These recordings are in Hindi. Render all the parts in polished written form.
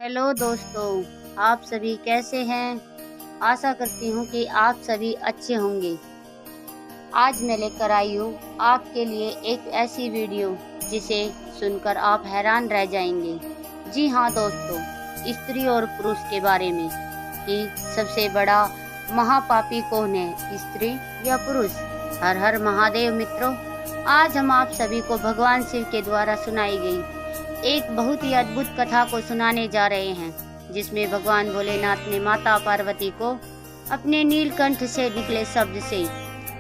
हेलो दोस्तों, आप सभी कैसे हैं। आशा करती हूँ कि आप सभी अच्छे होंगे। आज मैं लेकर आई हूँ आपके लिए एक ऐसी वीडियो जिसे सुनकर आप हैरान रह जाएंगे। जी हाँ दोस्तों, स्त्री और पुरुष के बारे में कि सबसे बड़ा महापापी कौन है, स्त्री या पुरुष। हर हर महादेव मित्रों, आज हम आप सभी को भगवान शिव के द्वारा सुनाई गई एक बहुत ही अद्भुत कथा को सुनाने जा रहे हैं, जिसमें भगवान भोलेनाथ ने माता पार्वती को अपने नीलकंठ से निकले शब्द से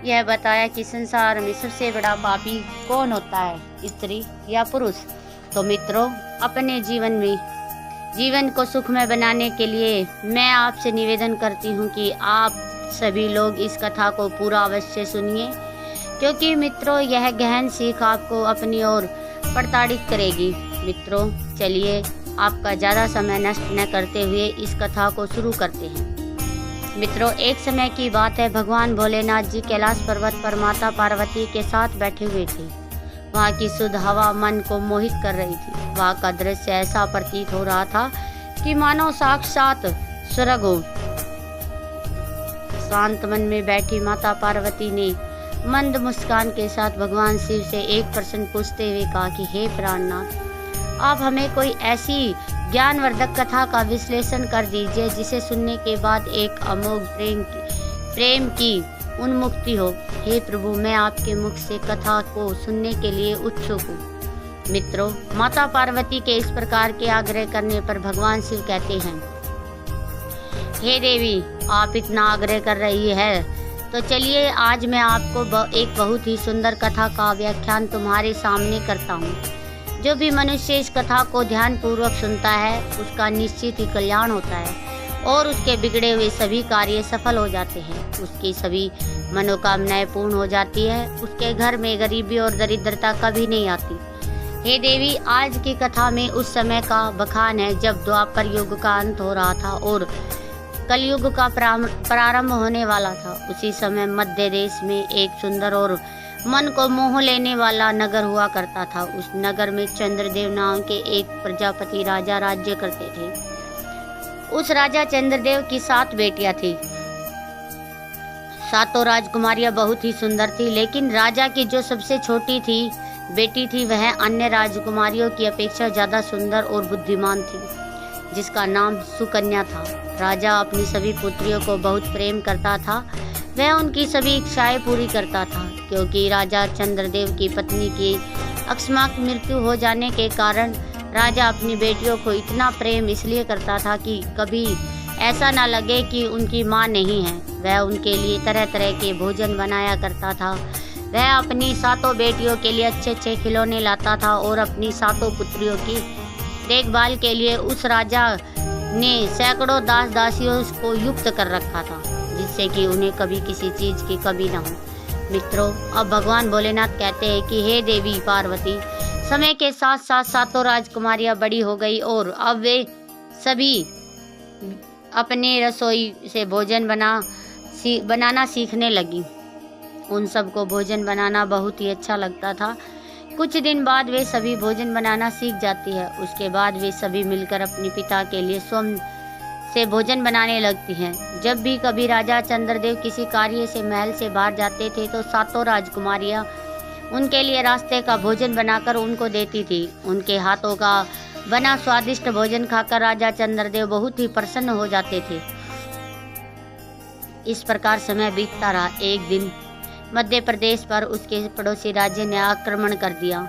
यह बताया कि संसार में सबसे बड़ा पापी कौन होता है, स्त्री या पुरुष। तो मित्रों, अपने जीवन को सुखमय बनाने के लिए मैं आपसे निवेदन करती हूँ कि आप सभी लोग इस कथा को पूरा अवश्य सुनिए, क्योंकि मित्रों यह गहन सीख आपको अपनी ओर प्रताड़ित करेगी। मित्रों, चलिए आपका ज़्यादा समय नष्ट न करते हुए इस कथा को शुरू करते हैं। मित्रों, एक समय की बात है, भगवान भोलेनाथ जी कैलाश पर्वत पर माता पार्वती के साथ बैठे हुए थे। वहाँ की शुद्ध हवा मन को मोहित कर रही थी। वहाँ का दृश्य ऐसा प्रतीत हो रहा था कि मानो साक्षात स्वर्ग हो। शांत मन में बैठी माता पार्वती ने मंद मुस्कान के साथ भगवान शिव से एक प्रश्न पूछते हुए कहा कि हे प्राणनाथ, आप हमें कोई ऐसी ज्ञानवर्धक कथा का विश्लेषण कर दीजिए जिसे सुनने के बाद एक अमोघ प्रेम की उन्मुक्ति हो। हे प्रभु, मैं आपके मुख से कथा को सुनने के लिए उत्सुक हूँ। मित्रों, माता पार्वती के इस प्रकार के आग्रह करने पर भगवान शिव कहते हैं, हे देवी, आप इतना आग्रह कर रही है तो चलिए आज मैं आपको एक बहुत ही सुंदर कथा का व्याख्यान तुम्हारे सामने करता हूँ। जो भी मनुष्य इस कथा को ध्यान पूर्वक सुनता है उसका निश्चित ही कल्याण होता है और उसके बिगड़े हुए सभी कार्य सफल हो जाते हैं। उसकी सभी मनोकामनाएं पूर्ण हो जाती है। उसके घर में गरीबी और दरिद्रता कभी नहीं आती। हे देवी, आज की कथा में उस समय का बखान है जब द्वापर युग का अंत हो रहा था और कलयुग का प्रारंभ होने वाला था। उसी समय मध्य देश में एक सुंदर और मन को मोह लेने वाला नगर हुआ करता था। उस नगर में चंद्रदेव नाम के एक प्रजापति राजा राज्य करते थे। उस राजा चंद्रदेव की 7 बेटियां थी। सातों राजकुमारियां बहुत ही सुंदर थी, लेकिन राजा की जो सबसे छोटी बेटी थी वह अन्य राजकुमारियों की अपेक्षा ज्यादा सुंदर और बुद्धिमान थी, जिसका नाम सुकन्या था। राजा अपनी सभी पुत्रियों को बहुत प्रेम करता था। वह उनकी सभी इच्छाएं पूरी करता था, क्योंकि राजा चंद्रदेव की पत्नी की अकस्मात मृत्यु हो जाने के कारण राजा अपनी बेटियों को इतना प्रेम इसलिए करता था कि कभी ऐसा ना लगे कि उनकी माँ नहीं है। वह उनके लिए तरह तरह के भोजन बनाया करता था। वह अपनी 7 बेटियों के लिए अच्छे अच्छे खिलौने लाता था और अपनी 7 पुत्रियों की देखभाल के लिए उस राजा ने सैकड़ों दास दासियों को युक्त कर रखा था, जिससे कि उन्हें कभी किसी चीज की कमी न हो। मित्रों, अब भगवान भोलेनाथ कहते हैं कि हे देवी पार्वती, समय के साथ साथ 7 राजकुमारियां बड़ी हो गई और अब वे सभी अपने रसोई से भोजन बनाना सीखने लगी। उन सबको भोजन बनाना बहुत ही अच्छा लगता था। कुछ दिन बाद वे सभी भोजन बनाना सीख जाती है। उसके बाद वे सभी मिलकर अपने पिता के लिए स्वयं से भोजन बनाने लगती हैं। जब भी कभी राजा चंद्रदेव किसी कार्य से महल से बाहर जाते थे तो 7 राजकुमारियां उनके लिए रास्ते का भोजन बनाकर उनको देती थी। उनके हाथों का बना स्वादिष्ट भोजन खाकर राजा चंद्रदेव बहुत ही प्रसन्न हो जाते थे। इस प्रकार समय बीतता रहा। एक दिन मध्य प्रदेश पर उसके पड़ोसी राज्य ने आक्रमण कर दिया।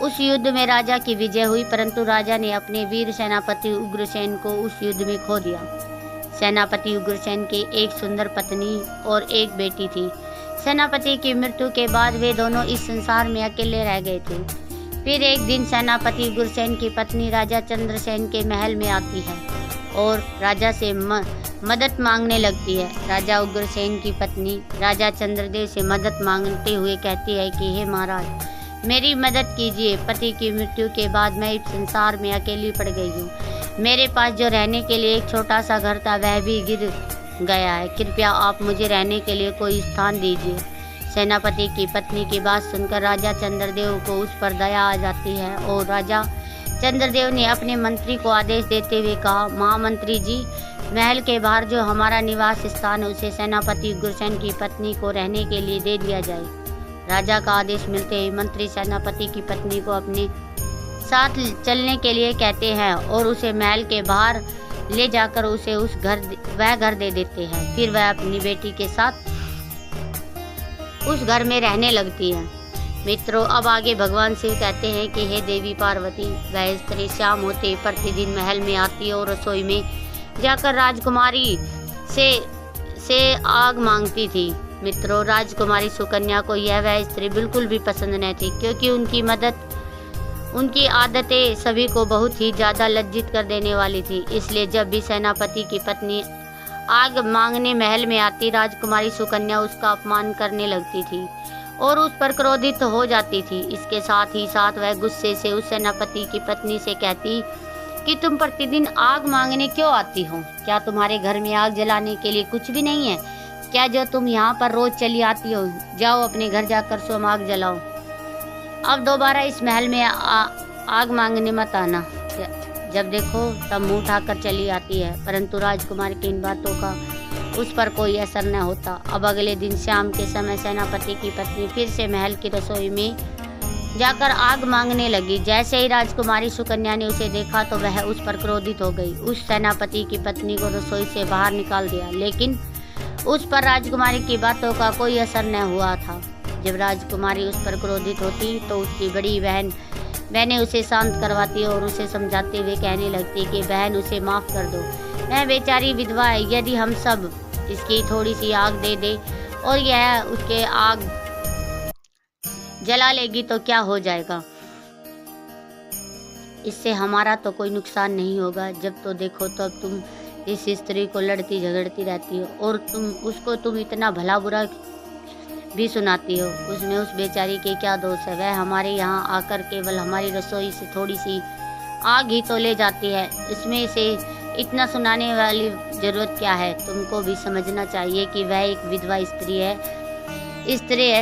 उस युद्ध में राजा की विजय हुई, परंतु राजा ने अपने वीर सेनापति उग्रसेन को उस युद्ध में खो दिया। सेनापति उग्रसेन की एक सुंदर पत्नी और एक बेटी थी। सेनापति की मृत्यु के बाद वे दोनों इस संसार में अकेले रह गए थे। फिर एक दिन सेनापति उग्रसेन की पत्नी राजा चंद्रसेन के महल में आती है और राजा से मदद मांगने लगती है। राजा उग्रसेन की पत्नी राजा चंद्रदेव से मदद मांगते हुए कहती है कि हे महाराज, मेरी मदद कीजिए। पति की मृत्यु के बाद मैं इस संसार में अकेली पड़ गई हूँ। मेरे पास जो रहने के लिए एक छोटा सा घर था वह भी गिर गया है। कृपया आप मुझे रहने के लिए कोई स्थान दीजिए। सेनापति की पत्नी की बात सुनकर राजा चंद्रदेव को उस पर दया आ जाती है और राजा चंद्रदेव ने अपने मंत्री को आदेश देते हुए कहा, महामंत्री जी, महल के बाहर जो हमारा निवास स्थान है उसे सेनापति उग्रसेन की पत्नी को रहने के लिए दे दिया जाए। राजा का आदेश मिलते ही मंत्री सेनापति की पत्नी को अपने साथ चलने के लिए कहते हैं और उसे महल के बाहर ले जाकर उसे वह घर दे देते हैं। फिर वह अपनी बेटी के साथ उस घर में रहने लगती है। मित्रों, अब आगे भगवान शिव कहते हैं कि हे देवी पार्वती, वह स्त्री शाम होते प्रतिदिन महल में आती और रसोई में जाकर राजकुमारी से आग मांगती थी। मित्रों, राजकुमारी सुकन्या को वह स्त्री बिल्कुल भी पसंद न थी, क्योंकि उनकी आदतें सभी को बहुत ही ज्यादा लज्जित कर देने वाली थी। इसलिए जब भी सेनापति की पत्नी आग मांगने महल में आती, राजकुमारी सुकन्या उसका अपमान करने लगती थी और उस पर क्रोधित हो जाती थी। इसके साथ ही साथ वह गुस्से से उस सेनापति की पत्नी से कहती कि तुम प्रतिदिन आग मांगने क्यों आती हो? क्या तुम्हारे घर में आग जलाने के लिए कुछ भी नहीं है क्या, जो तुम यहाँ पर रोज चली आती हो? जाओ अपने घर जाकर स्वयं आग जलाओ। अब दोबारा इस महल में आग मांगने मत आना। जब देखो तब मुंह उठाकर चली आती है, परंतु राजकुमार की इन बातों का उस पर कोई असर न होता। अब अगले दिन शाम के समय सेनापति की पत्नी फिर से महल की रसोई में जाकर आग मांगने लगी। जैसे ही राजकुमारी सुकन्या ने उसे देखा तो वह उस पर क्रोधित हो गई। उस सेनापति की पत्नी को रसोई से बाहर निकाल दिया, लेकिन उस पर राजकुमारी की बातों का कोई असर न हुआ था। जब राजकुमारी उस पर क्रोधित होती तो उसकी बड़ी बहनें उसे शांत करवाती और उसे समझाते हुए कहने लगती कि बहन, उसे माफ कर दो, वह बेचारी विधवा है। यदि हम सब इसकी थोड़ी सी आग दे दे और यह उसके आग जला लेगी तो क्या हो जाएगा? इससे हमारा तो कोई नुकसान नहीं होगा। जब तो देखो तो अब तुम इस स्त्री को लड़ती झगड़ती रहती हो और तुम इतना भला बुरा भी सुनाती हो। उसमें उस बेचारी के क्या दोष है? वह हमारे यहाँ आकर केवल हमारी रसोई से थोड़ी सी आग ही तो ले जाती है। इसमें से इतना सुनाने वाली जरूरत क्या है? तुमको भी समझना चाहिए कि वह एक विधवा स्त्री है।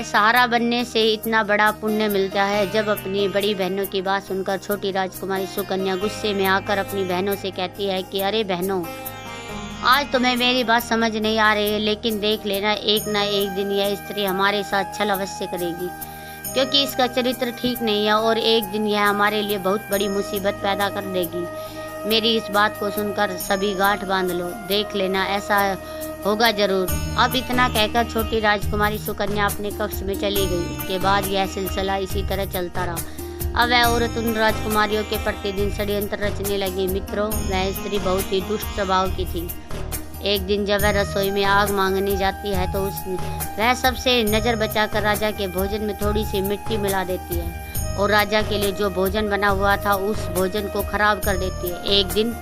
सहारा बनने से इतना बड़ा पुण्य मिलता है। जब अपनी बड़ी बहनों की बात सुनकर छोटी राजकुमारी सुकन्या गुस्से में आकर अपनी बहनों से कहती है कि अरे बहनों, आज तुम्हें मेरी बात समझ नहीं आ रही है, लेकिन देख लेना, एक ना एक दिन यह स्त्री हमारे साथ छल अवश्य करेगी, क्योंकि इसका चरित्र ठीक नहीं है और एक दिन यह हमारे लिए बहुत बड़ी मुसीबत पैदा कर देगी। मेरी इस बात को सुनकर सभी गांठ बांध लो, देख लेना ऐसा होगा जरूर। अब इतना कहकर छोटी राजकुमारी सुकन्या अपने कक्ष में चली गई। उसके बाद यह सिलसिला इसी तरह चलता रहा। अब वह औरत उन राजकुमारियों के प्रतिदिन षड्यंत्र रचने लगी। मित्रों, वह स्त्री बहुत ही दुष्ट स्वभाव की थी। एक दिन जब वह रसोई में आग मांगने जाती है तो वह सबसे नजर बचाकर राजा के भोजन में थोड़ी सी मिट्टी मिला देती है और राजा के लिए जो भोजन बना हुआ था उस भोजन को खराब कर देती है। एक दिन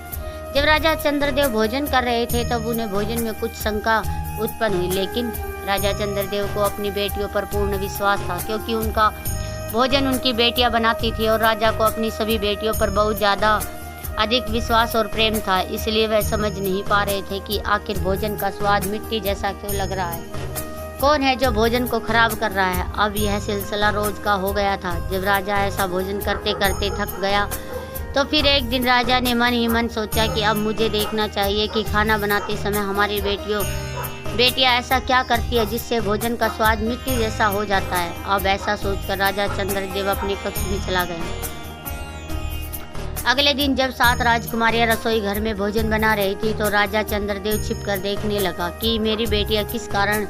जब राजा चंद्रदेव भोजन कर रहे थे तब उन्हें भोजन में कुछ शंका उत्पन्न हुई, लेकिन राजा चंद्रदेव को अपनी बेटियों पर पूर्ण विश्वास था, क्योंकि उनका भोजन उनकी बेटियां बनाती थी और राजा को अपनी सभी बेटियों पर बहुत ज्यादा अधिक विश्वास और प्रेम था। इसलिए वह समझ नहीं पा रहे थे कि आखिर भोजन का स्वाद मिट्टी जैसा क्यों लग रहा है। कौन है जो भोजन को खराब कर रहा है? अब यह सिलसिला रोज का हो गया था। जब राजा ऐसा भोजन करते करते थक गया तो फिर एक दिन राजा ने मन ही मन सोचा कि अब मुझे देखना चाहिए कि खाना बनाते समय हमारी बेटियां ऐसा क्या करती है जिससे भोजन का स्वाद मिट्टी जैसा हो जाता है। अब ऐसा सोचकर राजा चंद्रदेव अपने कक्ष में चला गया। अगले दिन जब 7 राजकुमारियां रसोई घर में भोजन बना रही थी तो राजा चंद्रदेव छिपकर देखने लगा कि मेरी बेटियां किस कारण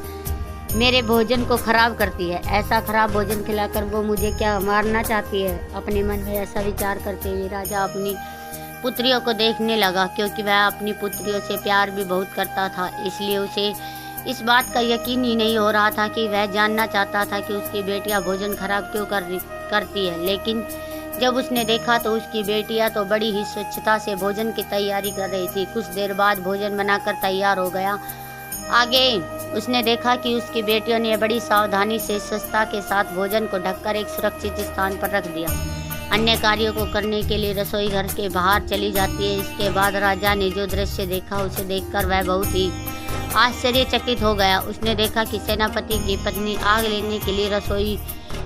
मेरे भोजन को खराब करती है। ऐसा खराब भोजन खिलाकर वो मुझे क्या मारना चाहती है? अपने मन में ऐसा विचार करते हुए राजा अपनी पुत्रियों को देखने लगा, क्योंकि वह अपनी पुत्रियों से प्यार भी बहुत करता था। इसलिए उसे इस बात का यकीन ही नहीं हो रहा था कि वह जानना चाहता था कि उसकी बेटियां भोजन खराब क्यों करती है। लेकिन जब उसने देखा तो उसकी बेटियां तो बड़ी ही स्वच्छता से भोजन की तैयारी कर रही थी। कुछ देर बाद भोजन बनाकर तैयार हो गया। आगे उसने देखा कि उसकी बेटियों ने बड़ी सावधानी से स्वच्छता के साथ भोजन को ढककर एक सुरक्षित स्थान पर रख दिया। अन्य कार्यों को करने के लिए रसोई घर के बाहर चली जाती है। इसके बाद राजा ने जो दृश्य देखा उसे देखकर वह बहुत ही आश्चर्यचकित हो गया। उसने देखा कि सेनापति की पत्नी आग लेने के लिए रसोई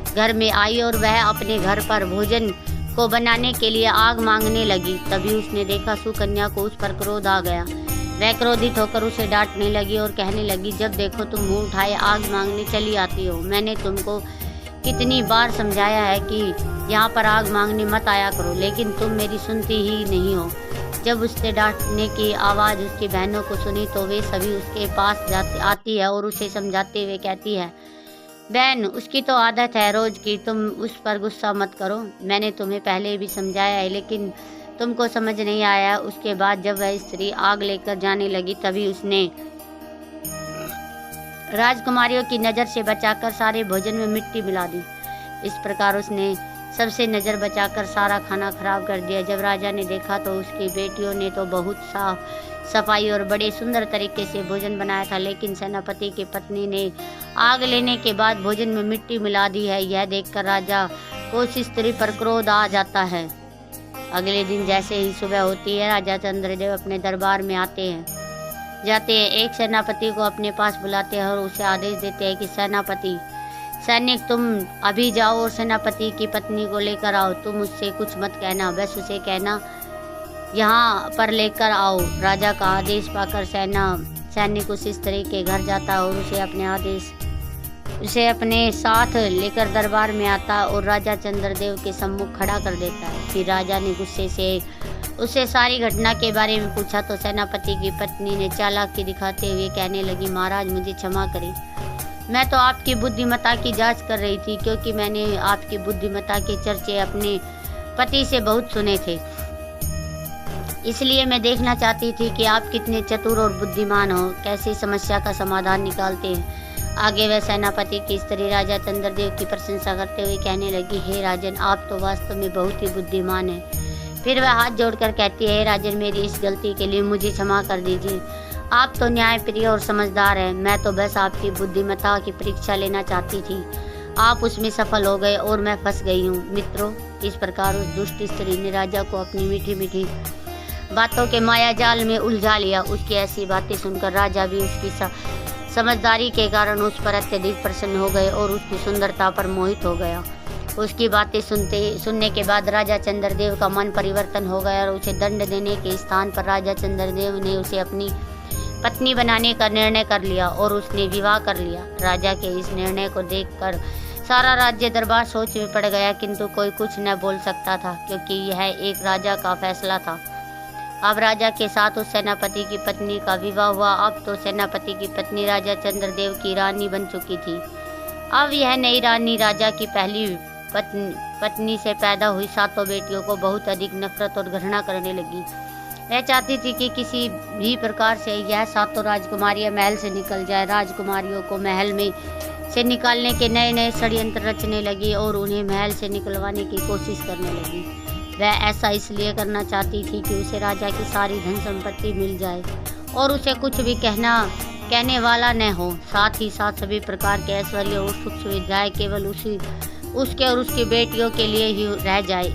घर में आई और वह अपने घर पर भोजन को बनाने के लिए आग मांगने लगी। तभी उसने देखा सुकन्या को उस पर क्रोध आ गया। वह क्रोधित होकर उसे डांटने लगी और कहने लगी, जब देखो तुम मुंह उठाए आग मांगने चली आती हो। मैंने तुमको कितनी बार समझाया है कि यहाँ पर आग मांगने मत आया करो, लेकिन तुम मेरी सुनती ही नहीं हो। जब उससे डांटने की आवाज़ उसकी बहनों को सुनी तो वे सभी उसके पास आती है और उसे समझाते हुए कहती है, बहन उसकी तो आदत है रोज की, तुम उस पर गुस्सा मत करो। मैंने तुम्हें पहले भी समझाया है लेकिन तुमको समझ नहीं आया। उसके बाद जब वह स्त्री आग लेकर जाने लगी तभी उसने राजकुमारियों की नज़र से बचाकर सारे भोजन में मिट्टी मिला दी। इस प्रकार उसने सबसे नज़र बचाकर सारा खाना खराब कर दिया। जब राजा ने देखा तो उसकी बेटियों ने तो बहुत साफ सफाई और बड़े सुंदर तरीके से भोजन बनाया था, लेकिन सेनापति की पत्नी ने आग लेने के बाद भोजन में मिट्टी मिला दी है। यह देखकर राजा को उस स्त्री पर क्रोध आ जाता है। अगले दिन जैसे ही सुबह होती है, राजा चंद्रदेव अपने दरबार में जाते हैं। एक सेनापति को अपने पास बुलाते हैं और उसे आदेश देते हैं कि सैनिक तुम अभी जाओ और सेनापति की पत्नी को लेकर आओ। तुम उससे कुछ मत कहना, बस उसे कहना यहाँ पर लेकर आओ। राजा का आदेश पाकर सैनिक उस स्त्री के घर जाता और उसे अपने साथ लेकर दरबार में आता और राजा चंद्रदेव के सम्मुख खड़ा कर देता है। फिर राजा ने गुस्से से उससे सारी घटना के बारे में पूछा तो सेनापति की पत्नी ने चालाकी दिखाते हुए कहने लगी, महाराज मुझे क्षमा करें, मैं तो आपकी बुद्धिमत्ता की जांच कर रही थी, क्योंकि मैंने आपकी बुद्धिमत्ता के चर्चे अपने पति से बहुत सुने थे। इसलिए मैं देखना चाहती थी कि आप कितने चतुर और बुद्धिमान हो, कैसे समस्या का समाधान निकालते हैं। आगे वह सेनापति की स्त्री राजा चंद्रदेव की प्रशंसा करते हुए कहने लगी, हे राजन, आप तो वास्तव में बहुत ही बुद्धिमान हैं। फिर वह हाथ जोड़कर कहती है, हे राजन, मेरी इस गलती के लिए मुझे क्षमा कर दीजिए। आप तो न्यायप्रिय और समझदार हैं। मैं तो बस आपकी बुद्धिमत्ता की परीक्षा लेना चाहती थी। आप उसमें सफल हो गए और मैं फंस गई हूँ। मित्रों, इस प्रकार उस दुष्ट स्त्री ने राजा को अपनी मीठी मीठी बातों के माया जाल में उलझा लिया। उसकी ऐसी बातें सुनकर राजा भी उसकी समझदारी के कारण उस पर अत्यधिक प्रसन्न हो गए और उसकी सुंदरता पर मोहित हो गया। उसकी बातें सुनने के बाद राजा चंद्रदेव का मन परिवर्तन हो गया और उसे दंड देने के स्थान पर राजा चंद्रदेव ने उसे अपनी पत्नी बनाने का निर्णय कर लिया और उसने विवाह कर लिया। राजा के इस निर्णय को देखकर सारा राज्य दरबार सोच में पड़ गया, किंतु कोई कुछ न बोल सकता था, क्योंकि यह एक राजा का फैसला था। अब राजा के साथ उस सेनापति की पत्नी का विवाह हुआ। अब तो सेनापति की पत्नी राजा चंद्रदेव की रानी बन चुकी थी। अब यह नई रानी राजा की पहली पत्नी से पैदा हुई 7 बेटियों को बहुत अधिक नफरत और घृणा करने लगी। वह चाहती थी कि किसी भी प्रकार से यह 7 राजकुमारियां महल से निकल जाए। राजकुमारियों को महल में से निकालने के नए नए षड्यंत्र रचने लगी और उन्हें महल से निकलवाने की कोशिश करने लगी। वह ऐसा इसलिए करना चाहती थी कि उसे राजा की सारी धन संपत्ति मिल जाए और उसे कुछ भी कहने वाला न हो। साथ ही साथ सभी प्रकार के ऐश्वर्य और सुख सुविधाएं केवल उसके और उसकी बेटियों के लिए ही रह जाए।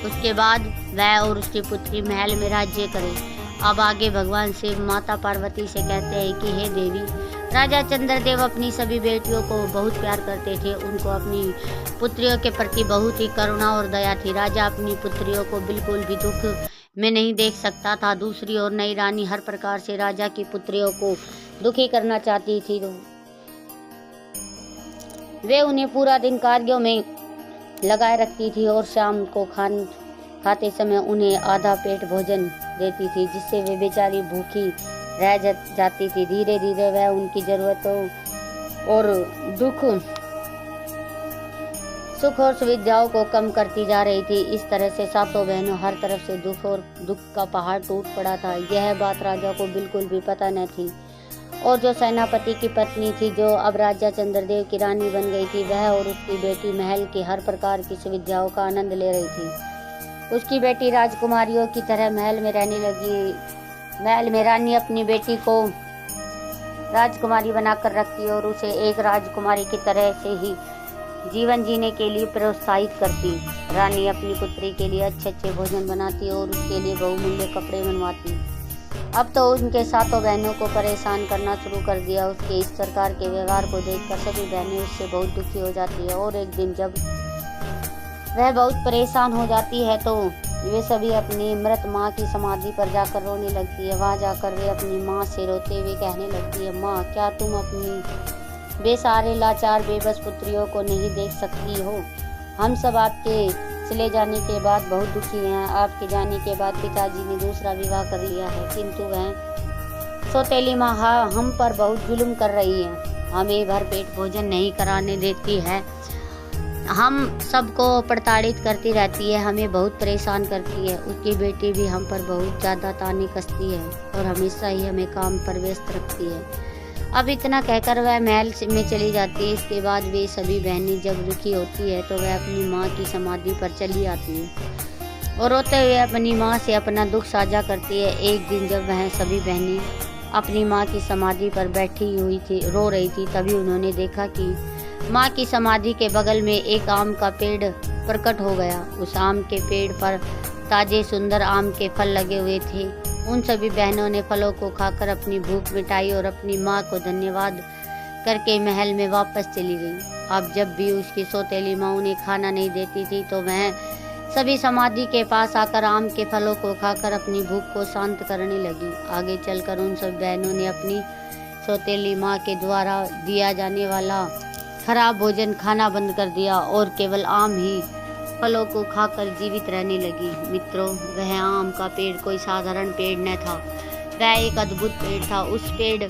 उसके बाद वह और उसकी पुत्री महल में राज्य करे। अब आगे भगवान शिव माता पार्वती से कहते हैं कि हे देवी, राजा चंद्रदेव अपनी सभी बेटियों को बहुत प्यार करते थे। उनको अपनी पुत्रियों के प्रति बहुत ही करुणा और दया थी। राजा अपनी पुत्रियों को बिल्कुल भी दुख में नहीं देख सकता था। दूसरी ओर नई रानी हर प्रकार से राजा की पुत्रियों को दुखी करना चाहती थी। वे उन्हें पूरा दिन कार्यों में लगाए रखती थी और शाम को खाते समय उन्हें आधा पेट भोजन देती थी, जिससे वे बेचारी भूखी रह जाती थी। धीरे धीरे वह उनकी जरूरतों और सुख और सुविधाओं को कम करती जा रही थी। इस तरह से 7 बहनों हर तरफ से दुख का पहाड़ टूट पड़ा था। यह बात राजा को बिल्कुल भी पता न थी। और जो सेनापति की पत्नी थी, जो अब राजा चंद्रदेव की रानी बन गई थी, वह और उसकी बेटी महल की हर प्रकार की सुविधाओं का आनंद ले रही थी। उसकी बेटी राजकुमारियों की तरह महल में रहने लगी। महल में रानी अपनी बेटी को राजकुमारी बनाकर रखती और उसे एक राजकुमारी की तरह से ही जीवन जीने के लिए प्रोत्साहित करती। रानी अपनी पुत्री के लिए अच्छे अच्छे भोजन बनाती और उसके लिए बहुमूल्य कपड़े बनवाती। अब तो उनके 7 बहनों को परेशान करना शुरू कर दिया। उसके इस प्रकार के व्यवहार को देखकर सभी बहनें उससे बहुत दुखी हो जाती है। और एक दिन जब वह बहुत परेशान हो जाती है तो वे सभी अपनी मृत माँ की समाधि पर जाकर रोने लगती है। वहाँ जाकर वे अपनी माँ से रोते हुए कहने लगती है, माँ, क्या तुम अपनी बेसहारे लाचार बेबस पुत्रियों को नहीं देख सकती हो? हम सब आपके चले जाने के बाद बहुत दुखी हैं। आपके जाने के बाद पिताजी ने दूसरा विवाह कर लिया है, किंतु वह सौतेली माँ हम पर बहुत जुल्म कर रही है। हमें भरपेट भोजन नहीं कराने देती है, हम सबको प्रताड़ित करती रहती है, हमें बहुत परेशान करती है। उसकी बेटी भी हम पर बहुत ज़्यादा ताने कसती है और हमेशा ही हमें काम पर व्यस्त रखती है। अब इतना कहकर वह महल में चली जाती है। इसके बाद वे सभी बहनें जब दुखी होती है तो वह अपनी माँ की समाधि पर चली आती है और रोते हुए अपनी माँ से अपना दुख साझा करती है। एक दिन जब वह सभी बहनें अपनी माँ की समाधि पर बैठी हुई थी, रो रही थी, तभी उन्होंने देखा कि माँ की समाधि के बगल में एक आम का पेड़ प्रकट हो गया। उस आम के पेड़ पर ताजे सुंदर आम के फल लगे हुए थे। उन सभी बहनों ने फलों को खाकर अपनी भूख मिटाई और अपनी माँ को धन्यवाद करके महल में वापस चली गई। अब जब भी उसकी सौतेली माँ उन्हें खाना नहीं देती थी तो वह सभी समाधि के पास आकर आम के फलों को खाकर अपनी भूख को शांत करने लगी। आगे चलकर उन सभी बहनों ने अपनी सौतेली माँ के द्वारा दिया जाने वाला खराब भोजन खाना बंद कर दिया और केवल आम ही फलों को खाकर जीवित रहने लगी। मित्रों, वह आम का पेड़ कोई साधारण पेड़ न था, वह एक अद्भुत पेड़ था। उस पेड़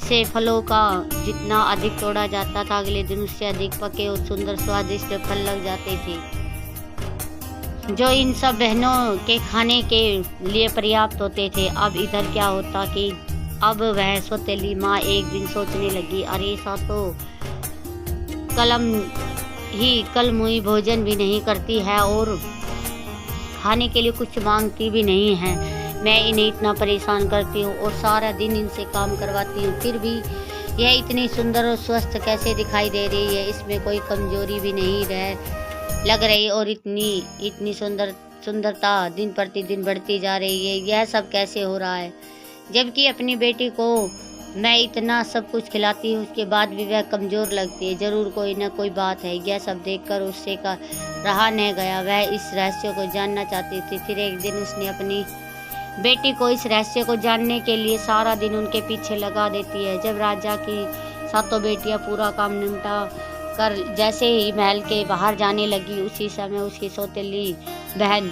से फलों का जितना अधिक तोड़ा जाता था, अगले दिन उससे अधिक पके और सुंदर स्वादिष्ट फल लग जाते थे, जो इन सब बहनों के खाने के लिए पर्याप्त होते थे। अब इधर क्या होता कि अब वह सौतेली माँ एक दिन सोचने लगी, अरे ऐसा तो कल मुई भोजन भी नहीं करती है और खाने के लिए कुछ मांगती भी नहीं है। मैं इन्हें इतना परेशान करती हूँ और सारा दिन इनसे काम करवाती हूँ, फिर भी यह इतनी सुंदर और स्वस्थ कैसे दिखाई दे रही है? इसमें कोई कमजोरी भी नहीं लग रही और इतनी सुंदरता दिन प्रतिदिन बढ़ती जा रही है। यह सब कैसे हो रहा है? जबकि अपनी बेटी को मैं इतना सब कुछ खिलाती हूँ, उसके बाद भी वह कमज़ोर लगती है। जरूर कोई ना कोई बात है। यह सब देखकर उससे का रहा नहीं गया। वह इस रहस्य को जानना चाहती थी। फिर एक दिन उसने अपनी बेटी को इस रहस्य को जानने के लिए सारा दिन उनके पीछे लगा देती है। जब राजा की सातों बेटियां पूरा काम निपटा कर जैसे ही महल के बाहर जाने लगी, उसी समय उसकी सौतेली बहन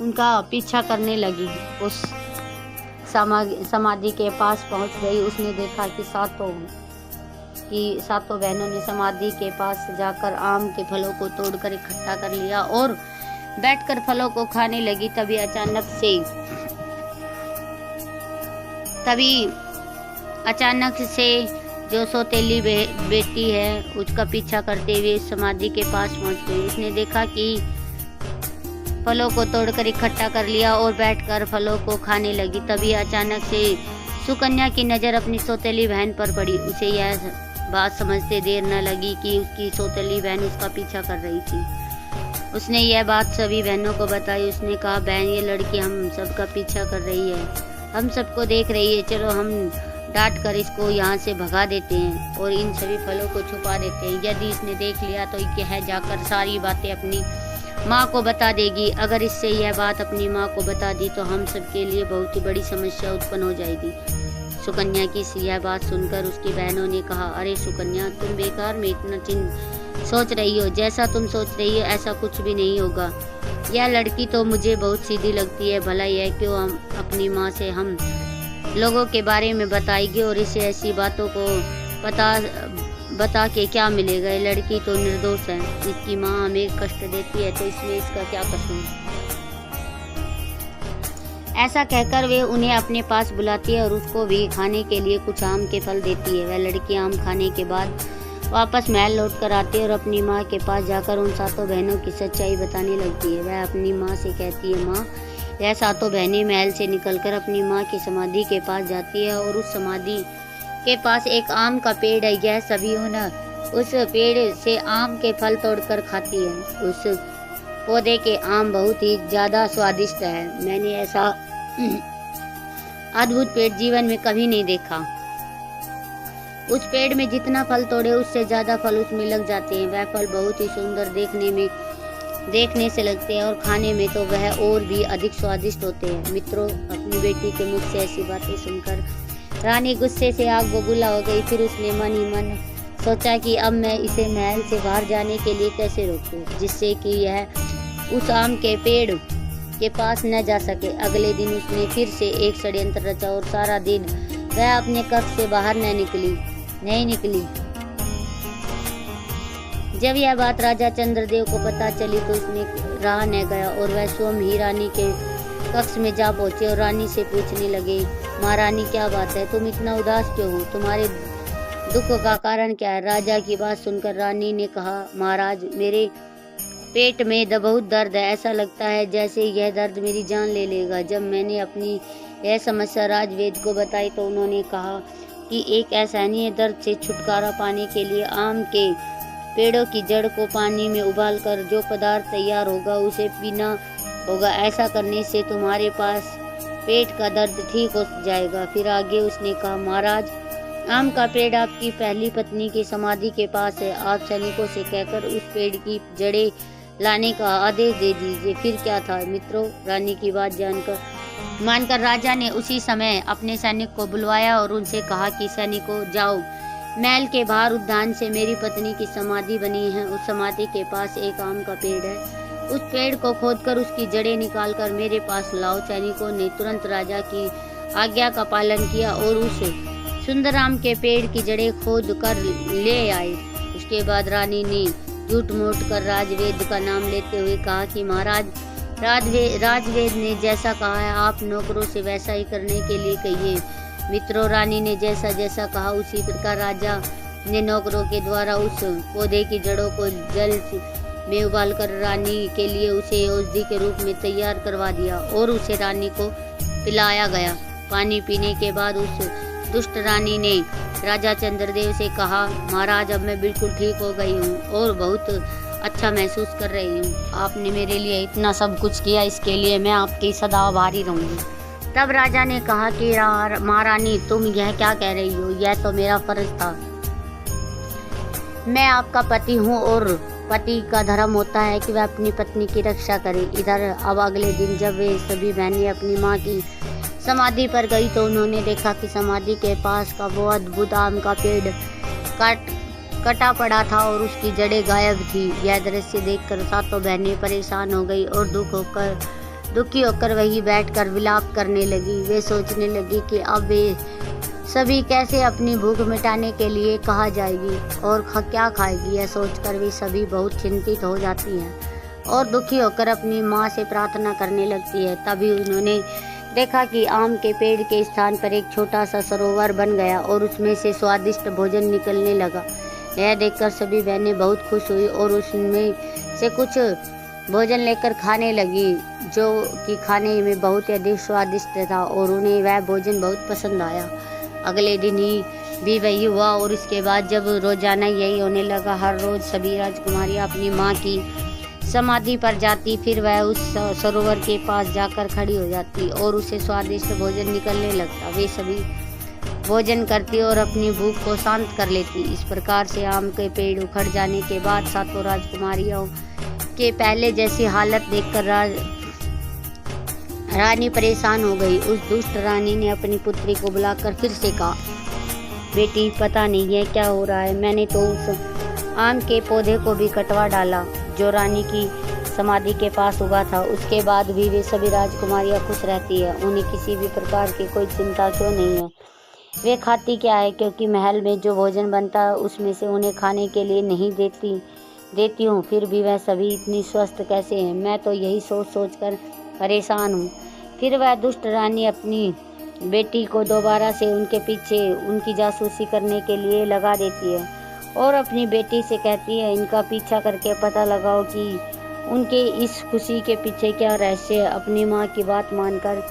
उनका पीछा करने लगी। उस समाधि के पास पहुंच गई। उसने देखा कि सातों बहनों ने समाधि के पास जाकर आम के फलों को तोड़कर इकट्ठा कर लिया और बैठकर फलों को खाने लगी। तभी अचानक से जो सौतेली बेटी है उसका पीछा करते हुए समाधि के पास पहुंच गई। उसने देखा कि फलों को तोड़कर इकट्ठा कर लिया और बैठकर फलों को खाने लगी। तभी अचानक से सुकन्या की नज़र अपनी सौतेली बहन पर पड़ी। उसे यह बात समझते देर न लगी कि उसकी सौतेली बहन उसका पीछा कर रही थी। उसने यह बात सभी बहनों को बताई। उसने कहा, बहन, ये लड़की हम सबका पीछा कर रही है, हम सबको देख रही है, चलो हम डांट कर इसको यहाँ से भगा देते हैं और इन सभी फलों को छुपा देते हैं। यदि इसने देख लिया तो यह जाकर सारी बातें अपनी माँ को बता देगी। अगर इससे यह बात अपनी माँ को बता दी तो हम सबके लिए बहुत ही बड़ी समस्या उत्पन्न हो जाएगी। सुकन्या की यह बात सुनकर उसकी बहनों ने कहा, अरे सुकन्या, तुम बेकार में इतना सोच रही हो। जैसा तुम सोच रही हो ऐसा कुछ भी नहीं होगा। यह लड़की तो मुझे बहुत सीधी लगती है। भला यह क्यों हम अपनी माँ से हम लोगों के बारे में बताएगी और इसे ऐसी बातों को बता के क्या मिलेगा? ये लड़की तो निर्दोष है। इसकी माँ हमें कष्ट देती है तो इसमें इसका क्या कसूर? ऐसा कहकर वे उन्हें अपने पास बुलाती है और उसको भी खाने के लिए कुछ आम के फल देती है। वह लड़की आम खाने के बाद वापस महल लौट कर आती है और अपनी माँ के पास जाकर उन सातों बहनों की सच्चाई बताने लगती है। वह अपनी माँ से कहती है, माँ, यह सातों बहनें महल से निकलकर अपनी माँ की समाधि के पास जाती है और उस समाधि के पास एक आम का पेड़ है। यह सभी उस पेड़ से आम के फल तोड़कर खाती है। उस पौधे के आम बहुत ही ज्यादा स्वादिष्ट है। मैंने ऐसा अद्भुत पेड़ जीवन में कभी नहीं देखा। उस पेड़ में जितना फल तोड़े उससे ज़्यादा फल उसमें लग जाते हैं। वह फल बहुत ही सुंदर देखने से लगते हैं और खाने में तो वह और भी अधिक स्वादिष्ट होते हैं। मित्रों, अपनी बेटी के मुख से ऐसी बातें सुनकर रानी गुस्से से आग बबूला हो गई। फिर उसने मन ही मन सोचा कि अब मैं इसे महल से बाहर जाने के लिए कैसे रोकूं, जिससे कि यह उस आम के पेड़ के पास न जा सके। अगले दिन उसने फिर से एक षड्यंत्र रचा और सारा दिन वह अपने कक्ष से बाहर नहीं निकली। जब यह बात राजा चंद्रदेव को पता चली तो उसने रहा न गया और वह स्वयं ही रानी के कक्ष में जा पहुंचे और रानी से पूछने लगे, महारानी क्या बात है, तुम इतना उदास क्यों हो, तुम्हारे दुख का कारण क्या है? राजा की बात सुनकर रानी ने कहा, महाराज, मेरे पेट में बहुत दर्द है। ऐसा लगता है जैसे यह दर्द मेरी जान ले लेगा। जब मैंने अपनी यह समस्या राजवेद को बताई तो उन्होंने कहा कि एक असहनीय दर्द से छुटकारा पाने के लिए आम के पेड़ों की जड़ को पानी में उबालकर जो पदार्थ तैयार होगा उसे पीना होगा। ऐसा करने से तुम्हारे पास पेट का दर्द ठीक हो जाएगा। फिर आगे उसने कहा, महाराज, आम का पेड़ आपकी पहली पत्नी की समाधि के पास है। आप सैनिकों से कहकर उस पेड़ की जड़ें लाने का आदेश दे दीजिए। फिर क्या था मित्रों, रानी की बात मानकर राजा ने उसी समय अपने सैनिक को बुलवाया और उनसे कहा कि सैनिकों, जाओ, महल के बाहर उद्यान से मेरी पत्नी की समाधि बनी है। उस समाधि के पास एक आम का पेड़ है। उस पेड़ को खोदकर उसकी जड़ें निकालकर मेरे पास लाओ। सैनिकों ने तुरंत राजा की आज्ञा का पालन किया और उस सुंदर आम के पेड़ की जड़ें खोद कर ले आए। उसके बाद रानी ने झूठ मूठ कर राजवेद का नाम लेते हुए कहा कि महाराज, राजवेद ने जैसा कहा है आप नौकरों से वैसा ही करने के लिए कहिए। मित्रों, रानी ने जैसा जैसा कहा उसी प्रकार राजा ने नौकरों के द्वारा उस पौधे की जड़ों को जल में उबालकर रानी के लिए उसे औषधि के रूप में तैयार करवा दिया और उसे रानी को पिलाया गया। पानी पीने के बाद उस दुष्ट रानी ने राजा चंद्रदेव से कहा, महाराज, अब मैं बिल्कुल ठीक हो गई हूँ और बहुत अच्छा महसूस कर रही हूँ। आपने मेरे लिए इतना सब कुछ किया, इसके लिए मैं आपकी सदा आभारी रहूँगी। तब राजा ने कहा कि महारानी, तुम यह क्या कह रही हो? यह तो मेरा फर्ज था। मैं आपका पति हूँ और पति का धर्म होता है कि वह अपनी पत्नी की रक्षा करे। इधर अब अगले दिन जब वे सभी बहनें अपनी माँ की समाधि पर गई तो उन्होंने देखा कि समाधि के पास का वो अद्भुत आम का पेड़ कटा पड़ा था और उसकी जड़ें गायब थी। यह दृश्य देखकर सातों बहनें परेशान हो गई और दुखी होकर वहीं बैठकर विलाप करने लगी। वे सोचने लगी कि अब वे सभी कैसे अपनी भूख मिटाने के लिए कहा जाएगी और क्या खाएगी। यह सोचकर वे सभी बहुत चिंतित हो जाती हैं और दुखी होकर अपनी माँ से प्रार्थना करने लगती है। तभी उन्होंने देखा कि आम के पेड़ के स्थान पर एक छोटा सा सरोवर बन गया और उसमें से स्वादिष्ट भोजन निकलने लगा। यह देखकर सभी बहनें बहुत खुश हुई और उसमें से कुछ भोजन लेकर खाने लगी, जो कि खाने में बहुत अधिक स्वादिष्ट था और उन्हें वह भोजन बहुत पसंद आया। अगले दिन ही भी वही हुआ और उसके बाद जब रोजाना यही होने लगा, हर रोज सभी राजकुमारियां अपनी माँ की समाधि पर जाती, फिर वह उस सरोवर के पास जाकर खड़ी हो जाती और उसे स्वादिष्ट भोजन निकलने लगता। वे सभी भोजन करती और अपनी भूख को शांत कर लेती। इस प्रकार से आम के पेड़ उखड़ जाने के बाद सातों राजकुमारियों के पहले जैसी हालत देखकर रानी परेशान हो गई। उस दुष्ट रानी ने अपनी पुत्री को बुलाकर फिर से कहा, बेटी, पता नहीं है क्या हो रहा है, मैंने तो उस आम के पौधे को भी कटवा डाला जो रानी की समाधि के पास उगा था। उसके बाद भी वे सभी राजकुमारियां खुश रहती है, उन्हें किसी भी प्रकार की कोई चिंता क्यों नहीं है। वे खाती क्या है, क्योंकि महल में जो भोजन बनता है उसमें से उन्हें खाने के लिए नहीं देती हूँ। फिर भी वह सभी इतनी स्वस्थ कैसे हैं, मैं तो यही सोच कर परेशान हूँ। फिर वह दुष्ट रानी अपनी बेटी को दोबारा से उनके पीछे उनकी जासूसी करने के लिए लगा देती है और अपनी बेटी से कहती है, इनका पीछा करके पता लगाओ कि उनके इस खुशी के पीछे क्या रहस्य है। अपनी माँ की बात मानकर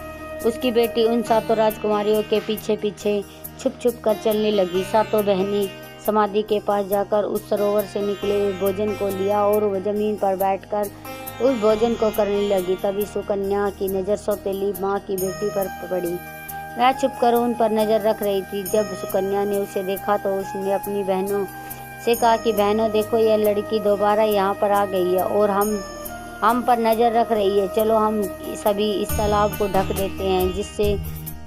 उसकी बेटी उन सातों राजकुमारियों के पीछे छुप कर चलने लगी। सातों बहनें समाधि के पास जाकर उस सरोवर से निकले हुए भोजन को लिया और वह जमीन पर बैठकर उस भोजन को करने लगी। तभी सुकन्या की नज़र सौतेली माँ की बेटी पर पड़ी। वह छुपकर उन पर नजर रख रही थी। जब सुकन्या ने उसे देखा तो उसने अपनी बहनों से कहा कि बहनों देखो, यह लड़की दोबारा यहाँ पर आ गई है और हम पर नजर रख रही है। चलो हम सभी इस तालाब को ढक देते हैं जिससे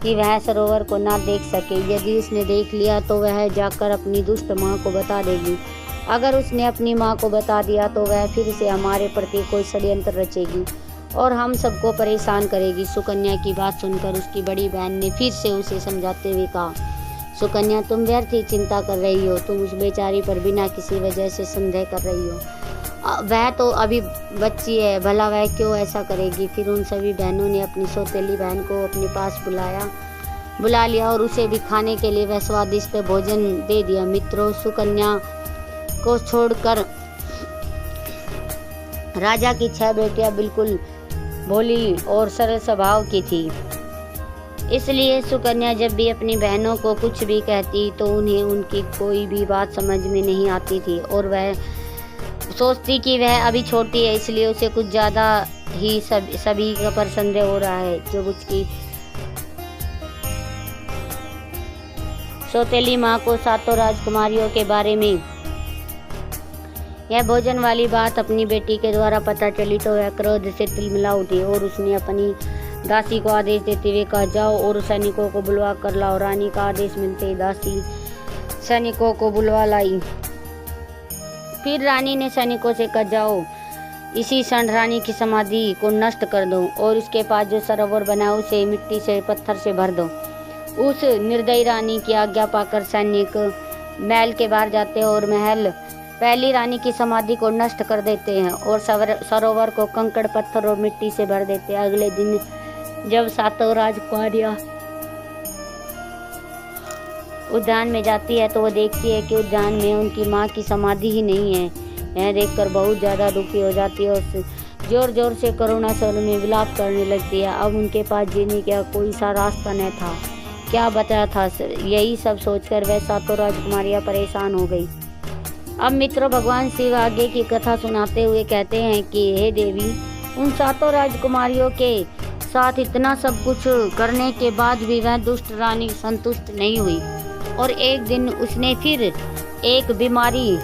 कि वह सरोवर को ना देख सके। यदि उसने देख लिया तो वह जाकर अपनी दुष्ट माँ को बता देगी। अगर उसने अपनी माँ को बता दिया तो वह फिर से हमारे प्रति कोई षड्यंत्र रचेगी और हम सबको परेशान करेगी। सुकन्या की बात सुनकर उसकी बड़ी बहन ने फिर से उसे समझाते हुए कहा, सुकन्या तुम व्यर्थ ही चिंता कर रही हो। तुम उस बेचारी पर बिना किसी वजह से संदेह कर रही हो। वह तो अभी बच्ची है, भला वह क्यों ऐसा करेगी। फिर उन सभी बहनों ने अपनी सौतेली बहन को अपने पास बुला लिया और उसे भी खाने के लिए वह स्वादिष्ट भोजन दे दिया। मित्रों, सुकन्या को छोड़कर राजा की 6 बेटियां बिल्कुल भोली और सरल स्वभाव की थी। इसलिए सुकन्या जब भी अपनी बहनों को कुछ भी कहती तो उन्हें उनकी कोई भी बात समझ में नहीं आती थी और वह सोचती कि वह अभी छोटी है, इसलिए उसे कुछ ज़्यादा ही सभी पर संदेह हो रहा है। जब उसकी सौतेली माँ को 7 राजकुमारियों के बारे में यह भोजन वाली बात अपनी बेटी के द्वारा पता चली तो वह क्रोध से तिलमिला उठी और उसने अपनी दासी को आदेश देते हुए कहा, जाओ और सैनिकों को बुलवा कर लाओ। रानी का आदेश मिलते ही दासी सैनिकों को बुलवा लाई। फिर रानी ने सैनिकों से कहा, जाओ इसी क्षण रानी की समाधि को नष्ट कर दो और उसके पास जो सरोवर बना उसे मिट्टी से पत्थर से भर दो। उस निर्दयी रानी की आज्ञा पाकर सैनिक महल के बाहर जाते हैं और महल पहली रानी की समाधि को नष्ट कर देते हैं और सरोवर को कंकड़ पत्थर और मिट्टी से भर देते हैं। अगले दिन जब 7 राजकुमारियां उद्यान में जाती है तो वो देखती है कि उद्यान में उनकी माँ की समाधि ही नहीं है। यह देखकर बहुत ज़्यादा दुखी हो जाती है और जोर जोर से करुणा स्वर में विलाप करने लगती है। अब उनके पास जीने का कोई सा रास्ता न था, क्या बचा था। यही सब सोचकर वह 7 राजकुमारियां परेशान हो गई। अब मित्रों, भगवान शिव आगे की कथा सुनाते हुए कहते हैं कि हे देवी, उन 7 राजकुमारियों के साथ इतना सब कुछ करने के बाद भी वह दुष्ट रानी संतुष्ट नहीं हुई और एक दिन उसने फिर एक बीमारी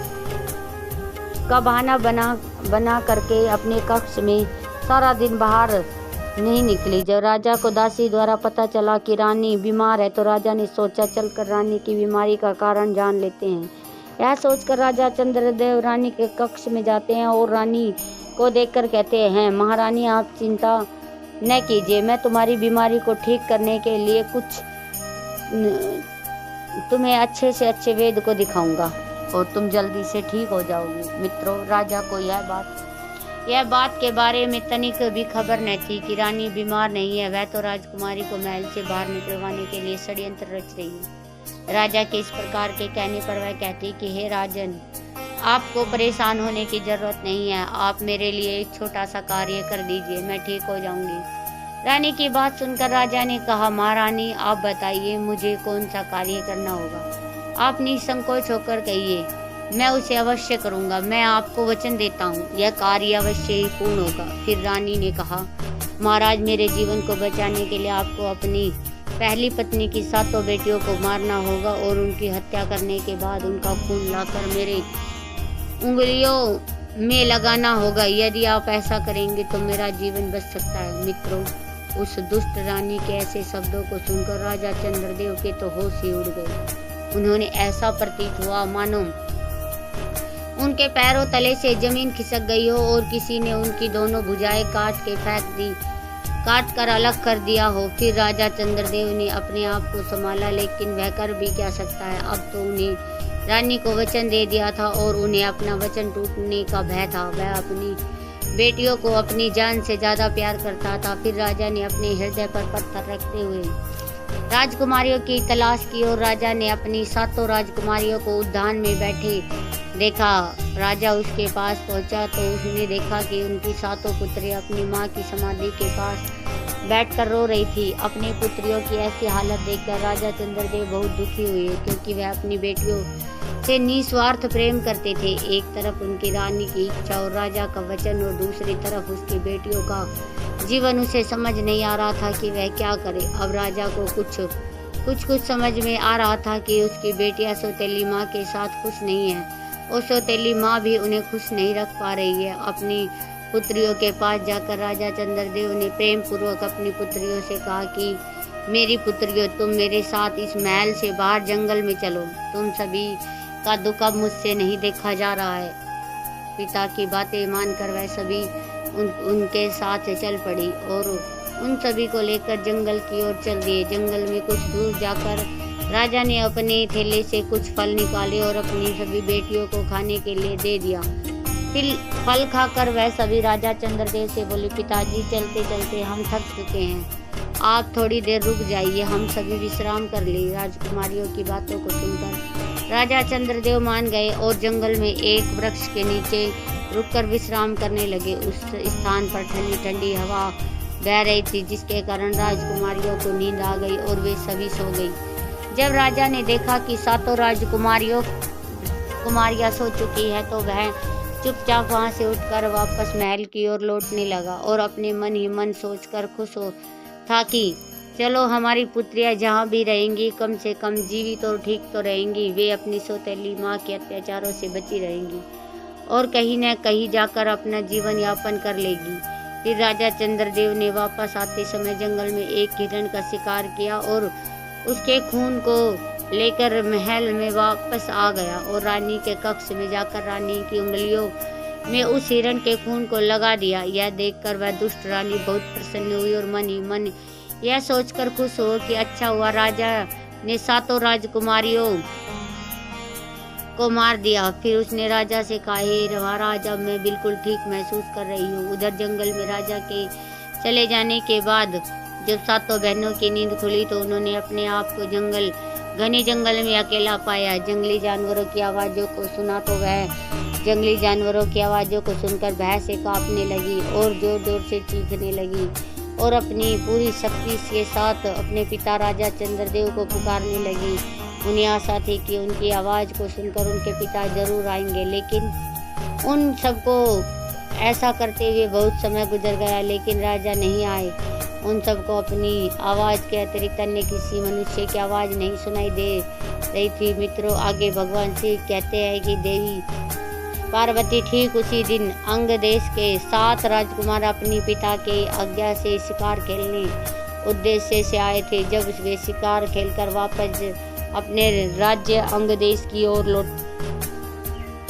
का बहाना बना करके अपने कक्ष में सारा दिन बाहर नहीं निकली। जब राजा को दासी द्वारा पता चला कि रानी बीमार है तो राजा ने सोचा, चलकर रानी की बीमारी का कारण जान लेते हैं। यह सोचकर राजा चंद्रदेव रानी के कक्ष में जाते हैं और रानी को देखकर कहते हैं, महारानी आप चिंता न कीजिए, मैं तुम्हारी बीमारी को ठीक करने के लिए कुछ तुम्हें अच्छे से अच्छे वेद को दिखाऊंगा और तुम जल्दी से ठीक हो जाओगे। मित्रों, राजा को यह बात के बारे में तनिक भी खबर न थी कि रानी बीमार नहीं है। वह तो राजकुमारी को महल से बाहर निकलवाने के लिए षड्यंत्र रच रही है। राजा के इस प्रकार के कहने पर वह कहती कि हे राजन, आपको परेशान होने की जरूरत नहीं है। आप मेरे लिए एक छोटा सा कार्य कर दीजिए, मैं ठीक हो जाऊंगी। रानी की बात सुनकर राजा ने कहा, महारानी आप बताइए मुझे कौन सा कार्य करना होगा। आप निसंकोच होकर कहिए, मैं उसे अवश्य करूंगा। मैं आपको वचन देता हूँ, यह कार्य अवश्य ही पूर्ण होगा। फिर रानी ने कहा, महाराज मेरे जीवन को बचाने के लिए आपको अपनी पहली पत्नी की 7 बेटियों को मारना होगा और उनकी हत्या करने के बाद उनका खून लाकर मेरे उंगलियों में लगाना होगा। यदि आप ऐसा करेंगे तो मेरा जीवन बच सकता है। मित्रों, उस दुष्ट रानी के ऐसे शब्दों को सुनकर राजा चंद्रदेव के तो होश ही उड़ गए। उन्होंने ऐसा प्रतीत हुआ मानो उनके पैरों तले से जमीन खिसक गई हो और किसी ने उनकी दोनों भुजाएं काट कर अलग कर दिया हो। फिर राजा चंद्रदेव ने अपने आप को संभाला, लेकिन वह कर भी क्या सकता है। अब तो उन्हें रानी को वचन दे दिया था और उन्हें अपना वचन टूटने का भय था। वह अपनी बेटियों को अपनी जान से ज्यादा प्यार करता था। फिर राजा ने अपने हृदय पर पत्थर रखते हुए राजकुमारियों की तलाश की और राजा ने अपनी 7 राजकुमारियों को उद्यान में बैठे देखा। राजा उसके पास पहुंचा तो उसने देखा कि उनकी 7 पुत्रियां अपनी माँ की समाधि के पास बैठकर रो रही थी। अपनी पुत्रियों की ऐसी हालत देखकर राजा चंद्रदेव बहुत दुखी हुए, क्योंकि वह अपनी बेटियों से निस्वार्थ प्रेम करते थे। एक तरफ उनकी रानी की इच्छा और राजा का वचन और दूसरी तरफ उसकी बेटियों का जीवन उसे समझ नहीं आ रहा था कि वह क्या करे। अब राजा को कुछ समझ में आ रहा था कि उसकी बेटियां सौतेली माँ के साथ खुश नहीं है और सौतेली माँ भी उन्हें खुश नहीं रख पा रही है। अपनी पुत्रियों के पास जाकर राजा चंद्रदेव ने प्रेम पूर्वक अपनी पुत्रियों से कहा कि मेरी पुत्रियों, तुम मेरे साथ इस महल से बाहर जंगल में चलो। तुम सभी का दुख अब मुझसे नहीं देखा जा रहा है। पिता की बातें मानकर वह सभी उनके साथ चल पड़ी और उन सभी को लेकर जंगल की ओर चल दिए। जंगल में कुछ दूर जाकर राजा ने अपने थैले से कुछ फल निकाले और अपनी सभी बेटियों को खाने के लिए दे दिया। फिर फल खाकर वह सभी राजा चंद्रदेव से बोले, पिताजी चलते चलते हम थक चुके हैं, आप थोड़ी देर रुक जाइए, हम सभी विश्राम कर ले। राजकुमारियों की बातों को सुनकर राजा चंद्रदेव मान गए और जंगल में एक वृक्ष के नीचे रुककर विश्राम करने लगे। उस स्थान पर ठंडी ठंडी हवा बह रही थी, जिसके कारण राजकुमारियों को नींद आ गई और वे सभी सो गई। जब राजा ने देखा कि सातों कुमारियां सो चुकी है तो वह चुपचाप वहां से उठकर वापस महल की ओर लौटने लगा और अपने मन ही मन सोचकर खुश हो था कि चलो हमारी पुत्रियां जहाँ भी रहेंगी कम से कम जीवित और ठीक तो रहेंगी, वे अपनी सौतेली माँ के अत्याचारों से बची रहेंगी और कहीं न कहीं जाकर अपना जीवन यापन कर लेगी। फिर राजा चंद्रदेव ने वापस आते समय जंगल में एक हिरण का शिकार किया और उसके खून को लेकर महल में वापस आ गया और रानी के कक्ष में जाकर रानी की उंगलियों में उस हिरण के खून को लगा दिया। यह देखकर वह दुष्ट रानी बहुत प्रसन्न हुई और मन ही मन यह सोचकर खुश हो कि अच्छा हुआ राजा ने सातों राजकुमारियों को मार दिया। फिर उसने राजा से कहा, हे महाराज, अब मैं बिल्कुल ठीक महसूस कर रही हूँ। उधर जंगल में राजा के चले जाने के बाद जब सातों बहनों की नींद खुली तो उन्होंने अपने आप को घने जंगल में अकेला पाया। जंगली जानवरों की आवाज़ों को सुना तो वह जंगली जानवरों की आवाज़ों को सुनकर भय से कांपने लगी और जोर जोर से चीखने लगी और अपनी पूरी शक्ति के साथ अपने पिता राजा चंद्रदेव को पुकारने लगी। उन्हें आशा थी कि उनकी आवाज़ को सुनकर उनके पिता जरूर आएंगे, लेकिन उन सबको ऐसा करते हुए बहुत समय गुजर गया, लेकिन राजा नहीं आए। उन सबको अपनी आवाज़ के अतिरिक्त अन्य किसी मनुष्य की आवाज़ नहीं सुनाई दे रही थी। मित्रों, आगे भगवान शिव कहते हैं कि देवी पार्वती ठीक उसी दिन अंग देश के 7 राजकुमार अपनी पिता के आज्ञा से शिकार खेलने उद्देश्य से आए थे। जब वे शिकार खेलकर वापस अपने राज्य अंग देश की ओर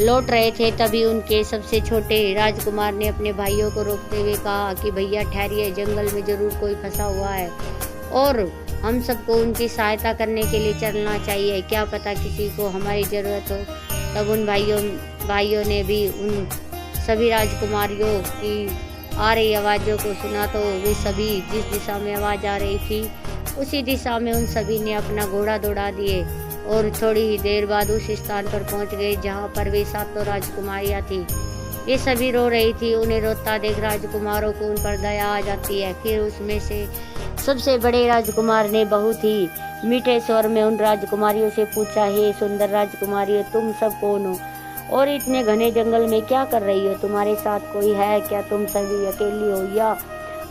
लौट रहे थे, तभी उनके सबसे छोटे राजकुमार ने अपने भाइयों को रोकते हुए कहा कि भैया ठहरिए, जंगल में जरूर कोई फंसा हुआ है और हम सबको उनकी सहायता करने के लिए चलना चाहिए, क्या पता किसी को हमारी ज़रूरत हो। तब उन भाइयों ने भी उन सभी राजकुमारियों की आ रही आवाज़ों को सुना तो वे सभी जिस दिशा में आवाज़ आ रही थी उसी दिशा में उन सभी ने अपना घोड़ा दौड़ा दिए और थोड़ी ही देर बाद उस स्थान पर पहुंच गए जहां पर वे सातों राजकुमारियां थी। वे सभी रो रही थी। उन्हें रोता देख राजकुमारों को उन पर दया आ जाती है। फिर उसमें से सबसे बड़े राजकुमार ने बहुत ही मीठे स्वर में उन राजकुमारियों से पूछा, हे सुंदर राजकुमारियों, तुम सब कौन हो और इतने घने जंगल में क्या कर रही हो? तुम्हारे साथ कोई है क्या? तुम सभी अकेली हो या?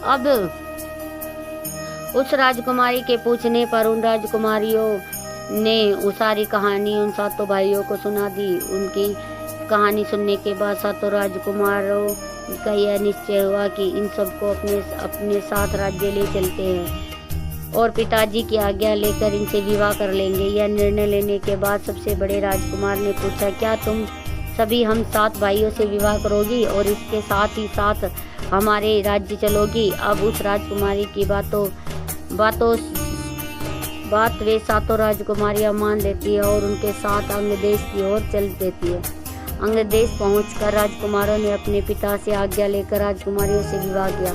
अब उस राजकुमारी के पूछने पर उन राजकुमारियों ने सारी कहानी उन सातों भाइयों को सुना दी। उनकी कहानी सुनने के बाद सातों राजकुमारों का यह निश्चय हुआ कि इन सबको अपने साथ राज्य ले चलते हैं और पिताजी की आज्ञा लेकर इनसे विवाह कर लेंगे। यह निर्णय लेने के बाद सबसे बड़े राजकुमार ने पूछा, क्या तुम सभी हम 7 भाइयों से विवाह करोगी और इसके साथ ही साथ हमारे राज्य चलोगी? अब उस राजकुमारी की बात वे सातों राजकुमारियां मान लेती है और उनके साथ अंग देश की ओर चल देती है। अंग देश पहुंचकर राजकुमारों ने अपने पिता से आज्ञा लेकर राजकुमारियों से विवाह किया।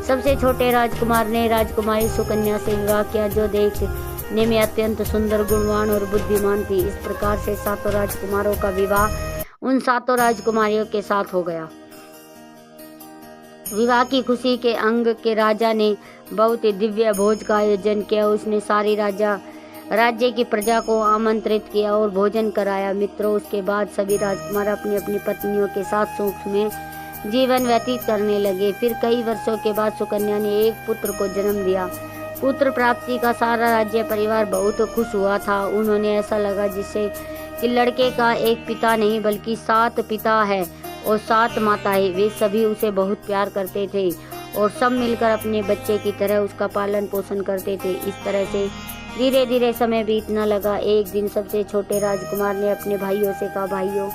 सबसे छोटे राजकुमार ने राजकुमारी सुकन्या से विवाह किया, जो देखने में अत्यंत सुंदर, गुणवान और बुद्धिमान थी। इस प्रकार से सातों राजकुमारों का विवाह उन सातों राजकुमारियों के साथ हो गया। विवाह की खुशी के अंग के राजा ने बहुत ही दिव्य भोज का आयोजन किया। उसने सारी राज्य की प्रजा को आमंत्रित किया और भोजन कराया। मित्रों, उसके बाद सभी राजकुमार अपनी अपनी पत्नियों के साथ सुख में जीवन व्यतीत करने लगे। फिर कई वर्षों के बाद सुकन्या ने एक पुत्र को जन्म दिया। पुत्र प्राप्ति का सारा राज्य परिवार बहुत खुश हुआ था। उन्होंने ऐसा लगा जिससे कि लड़के का एक पिता नहीं बल्कि 7 पिता है और 7 माताएं। वे सभी उसे बहुत प्यार करते थे और सब मिलकर अपने बच्चे की तरह उसका पालन पोषण करते थे। इस तरह से धीरे धीरे समय बीतने लगा। एक दिन सबसे छोटे राजकुमार ने अपने भाइयों से कहा, भाइयों,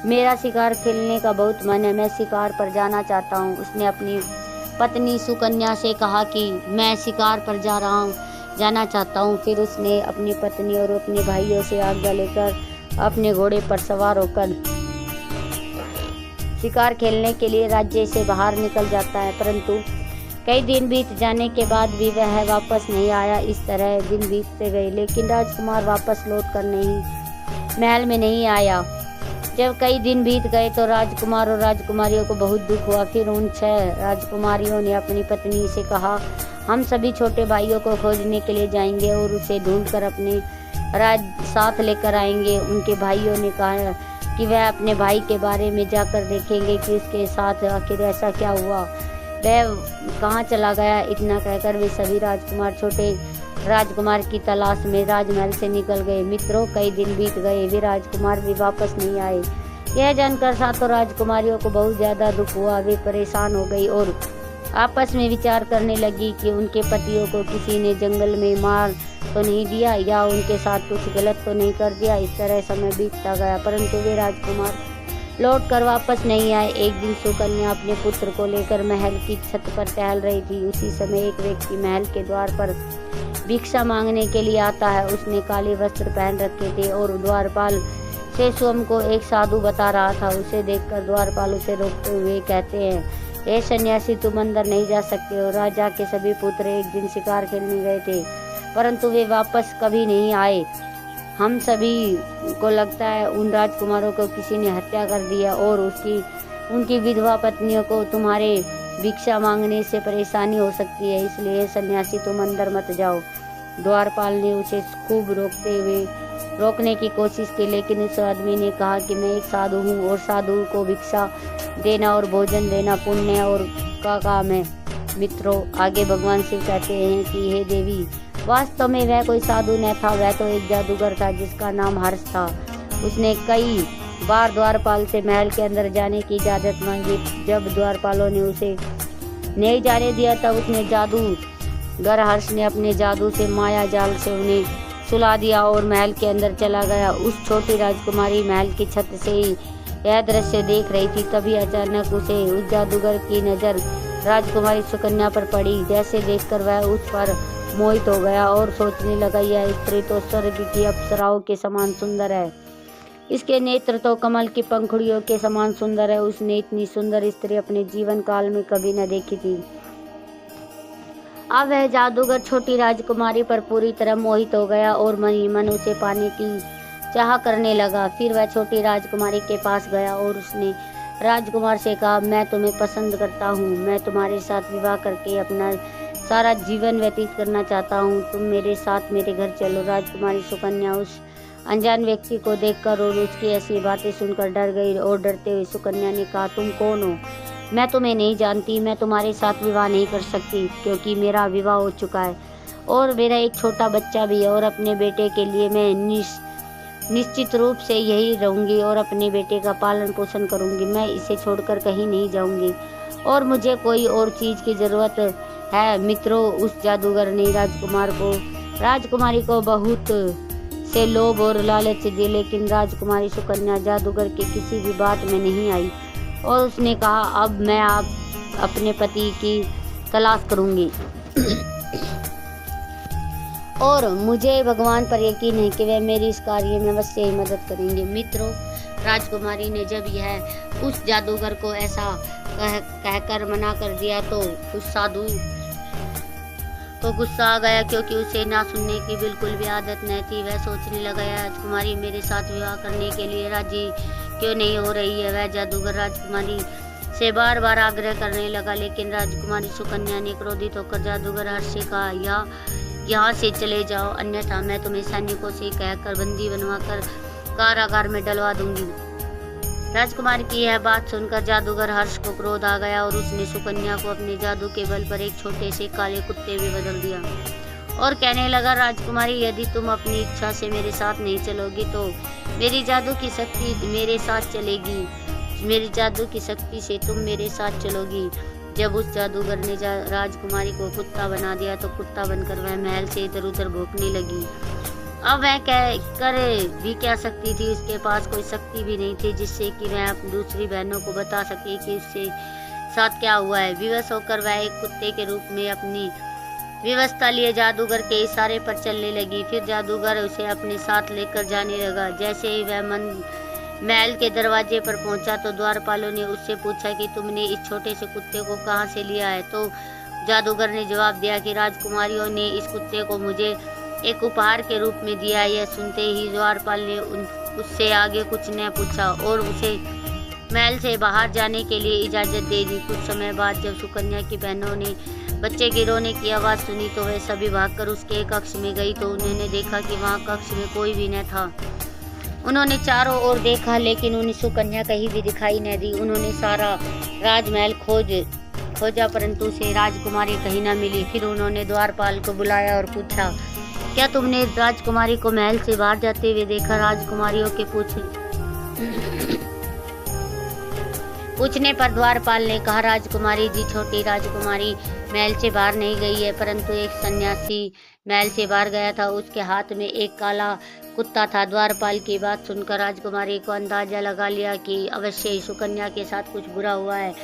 मेरा शिकार खेलने का बहुत मन है, मैं शिकार पर जाना चाहता हूँ। उसने अपनी पत्नी सुकन्या से कहा कि मैं शिकार पर जाना चाहता हूँ। फिर उसने अपनी पत्नी और अपने भाइयों से आज्ञा लेकर अपने घोड़े पर सवार होकर शिकार खेलने के लिए राज्य से बाहर निकल जाता है। परंतु कई दिन बीत जाने के बाद भी वह वापस नहीं आया। इस तरह दिन बीतते गए, लेकिन राजकुमार वापस लौट कर महल में नहीं आया। जब कई दिन बीत गए तो राजकुमार और राजकुमारियों को बहुत दुख हुआ। फिर उन 6 राजकुमारियों ने अपनी पत्नी से कहा, हम सभी छोटे भाइयों को खोजने के लिए जाएंगे और उसे ढूंढकर अपने साथ लेकर आएंगे। उनके भाइयों ने कहा कि वह अपने भाई के बारे में जाकर देखेंगे कि उसके साथ आखिर ऐसा क्या हुआ, वह कहाँ चला गया। इतना कहकर वे सभी राजकुमार छोटे राजकुमार की तलाश में राजमहल से निकल गए। मित्रों, कई दिन बीत गए, वे राजकुमार भी वापस नहीं आए। यह जानकर 7 राजकुमारियों को बहुत ज्यादा दुख हुआ। वे परेशान हो गई और आपस में विचार करने लगी कि उनके पतियों को किसी ने जंगल में मार तो नहीं दिया या उनके साथ कुछ गलत तो नहीं कर दिया। इस तरह समय बीतता गया, परंतु वे राजकुमार लौट कर वापस नहीं आए। एक दिन सुकन्या अपने पुत्र को लेकर महल की छत पर टहल रही थी। उसी समय एक व्यक्ति महल के द्वार पर भिक्षा मांगने के लिए आता है। उसने काले वस्त्र पहन रखे थे और द्वारपाल से स्वयं को एक साधु बता रहा था। उसे देखकर द्वारपाल उसे रोकते हुए कहते हैं, हे सन्यासी, तुम अंदर नहीं जा सकते हो। राजा के सभी पुत्र एक दिन शिकार खेलने गए थे, परंतु वे वापस कभी नहीं आए। हम सभी को लगता है उन राजकुमारों को किसी ने हत्या कर दिया और उनकी विधवा पत्नियों को तुम्हारे भिक्षा मांगने से परेशानी हो सकती है, इसलिए सन्यासी तुम अंदर मत जाओ। द्वारपाल ने उसे खूब रोकने की कोशिश की, लेकिन उस आदमी ने कहा कि मैं एक साधु हूँ और साधु को भिक्षा देना और भोजन देना पुण्य और का काम है। मित्रों, आगे भगवान शिव कहते हैं कि हे देवी, वास्तव में वह कोई साधु न था, वह तो एक जादूगर था जिसका नाम हर्ष था। उसने कई बार द्वारपाल से महल के अंदर जाने की इजाजत मांगी। जब द्वारपालों ने उसे नहीं जाने दिया तब उसने जादूगर हर्ष ने अपने जादू से माया जाल से उन्हें सुला दिया और महल के अंदर चला गया। उस छोटी राजकुमारी महल की छत से ही यह दृश्य देख रही थी। तभी अचानक उसे उस जादूगर की नजर राजकुमारी सुकन्या पर पड़ी। जैसे देखकर वह उस पर मोहित हो गया और सोचने लगा, यह स्त्री तो स्वर्ग की अप्सराओं के समान सुंदर है, इसके नेत्र तो कमल की पंखुड़ियों के समान सुंदर है। उसने इतनी सुंदर स्त्री अपने जीवन काल में कभी न देखी थी। अब वह जादूगर छोटी राजकुमारी पर पूरी तरह मोहित हो गया और मन ही मन उसे पाने की चाह करने लगा। फिर वह छोटी राजकुमारी के पास गया और उसने राजकुमार से कहा, मैं तुम्हें पसंद करता हूँ, मैं तुम्हारे साथ विवाह करके अपना सारा जीवन व्यतीत करना चाहता हूँ, तुम मेरे साथ मेरे घर चलो। राजकुमारी सुकन्या उस अनजान व्यक्ति को देखकर और उसकी ऐसी बातें सुनकर डर गई और डरते हुए सुकन्या ने कहा, तुम कौन हो? मैं तुम्हें नहीं जानती, मैं तुम्हारे साथ विवाह नहीं कर सकती क्योंकि मेरा विवाह हो चुका है और मेरा एक छोटा बच्चा भी है और अपने बेटे के लिए मैं निश्चित रूप से यही रहूंगी और अपने बेटे का पालन पोषण करूंगी। मैं इसे छोड़कर कहीं नहीं जाऊंगी और मुझे कोई और चीज़ की ज़रूरत है। मित्रों, उस जादूगर ने राजकुमारी को बहुत से लोभ और लालच दिए, लेकिन राजकुमारी सुकन्या जादूगर की किसी भी बात में नहीं आई और उसने कहा, अब मैं अपने पति की तलाश करूंगी और मुझे भगवान पर यकीन है कि वह मेरी इस कार्य में अवश्य ही मदद करेंगे। मित्रों, राजकुमारी ने जब यह उस जादूगर को ऐसा कहकर मना कर दिया तो उस साधु को गुस्सा आ गया, क्योंकि उसे ना सुनने की बिल्कुल भी आदत न थी। वह सोचने लगा, राजकुमारी मेरे साथ विवाह करने के लिए राजी क्यों नहीं हो रही है। वह जादूगर राजकुमारी से बार बार आग्रह करने लगा, लेकिन राजकुमारी सुकन्या ने क्रोधित होकर जादूगर हर्ष से कहा, यहाँ से चले जाओ, अन्यथा मैं तुम्हें सैनिकों से कहकर बंदी बनवाकर कारागार में डलवा दूंगी। राजकुमार की यह बात सुनकर जादूगर हर्ष को क्रोध आ गया और उसने सुकन्या को अपने जादू के बल पर एक छोटे से काले कुत्ते में बदल दिया और कहने लगा, राजकुमारी, यदि तुम अपनी इच्छा से मेरे साथ नहीं चलोगी तो मेरी जादू की शक्ति मेरे साथ चलेगी। मेरी जादू की शक्ति से तुम मेरे साथ चलोगी। जब उस जादूगर ने राजकुमारी को कुत्ता बना दिया तो कुत्ता बनकर वह महल से इधर उधर भौंकने लगी। अब वह कर भी क्या सकती थी, उसके पास कोई शक्ति भी नहीं थी जिससे कि वह अपनी दूसरी बहनों को बता सके कि उससे साथ क्या हुआ है। विवश होकर वह एक कुत्ते के रूप में अपनी व्यवस्था लिए जादूगर के इशारे पर चलने लगी। फिर जादूगर उसे अपने साथ लेकर जाने लगा। जैसे ही वह महल के दरवाजे पर पहुंचा तो द्वारपालों ने उससे पूछा कि तुमने इस छोटे से कुत्ते को कहां से लिया है। तो जादूगर ने जवाब दिया कि राजकुमारियों ने इस कुत्ते को मुझे एक उपहार के रूप में दिया। यह सुनते ही द्वारपाल ने उससे आगे कुछ न पूछा और उसे महल से बाहर जाने के लिए इजाजत दे दी। कुछ समय बाद जब सुकन्या की बहनों ने बच्चे के रोने की आवाज़ सुनी तो वह सभी भागकर उसके कक्ष में गई तो उन्होंने देखा कि वहाँ कक्ष में कोई भी न था। उन्होंने चारों ओर देखा लेकिन उन्हें सुकन्या कहीं भी दिखाई न दी। उन्होंने सारा राजमहल खोजा परंतु उसे राजकुमारी कहीं न मिली। फिर उन्होंने द्वारपाल को बुलाया और पूछा, क्या तुमने राजकुमारी को महल से बाहर जाते हुए देखा? राजकुमारियों के पूछने पर द्वारपाल ने कहा, राजकुमारी जी, छोटी राजकुमारी महल से बाहर नहीं गई है, परंतु एक सन्यासी महल से बाहर गया था। उसके हाथ में एक काला कुत्ता था। द्वारपाल की बात सुनकर राजकुमारी को अंदाजा लगा लिया कि अवश्य ही सुकन्या के साथ कुछ बुरा हुआ है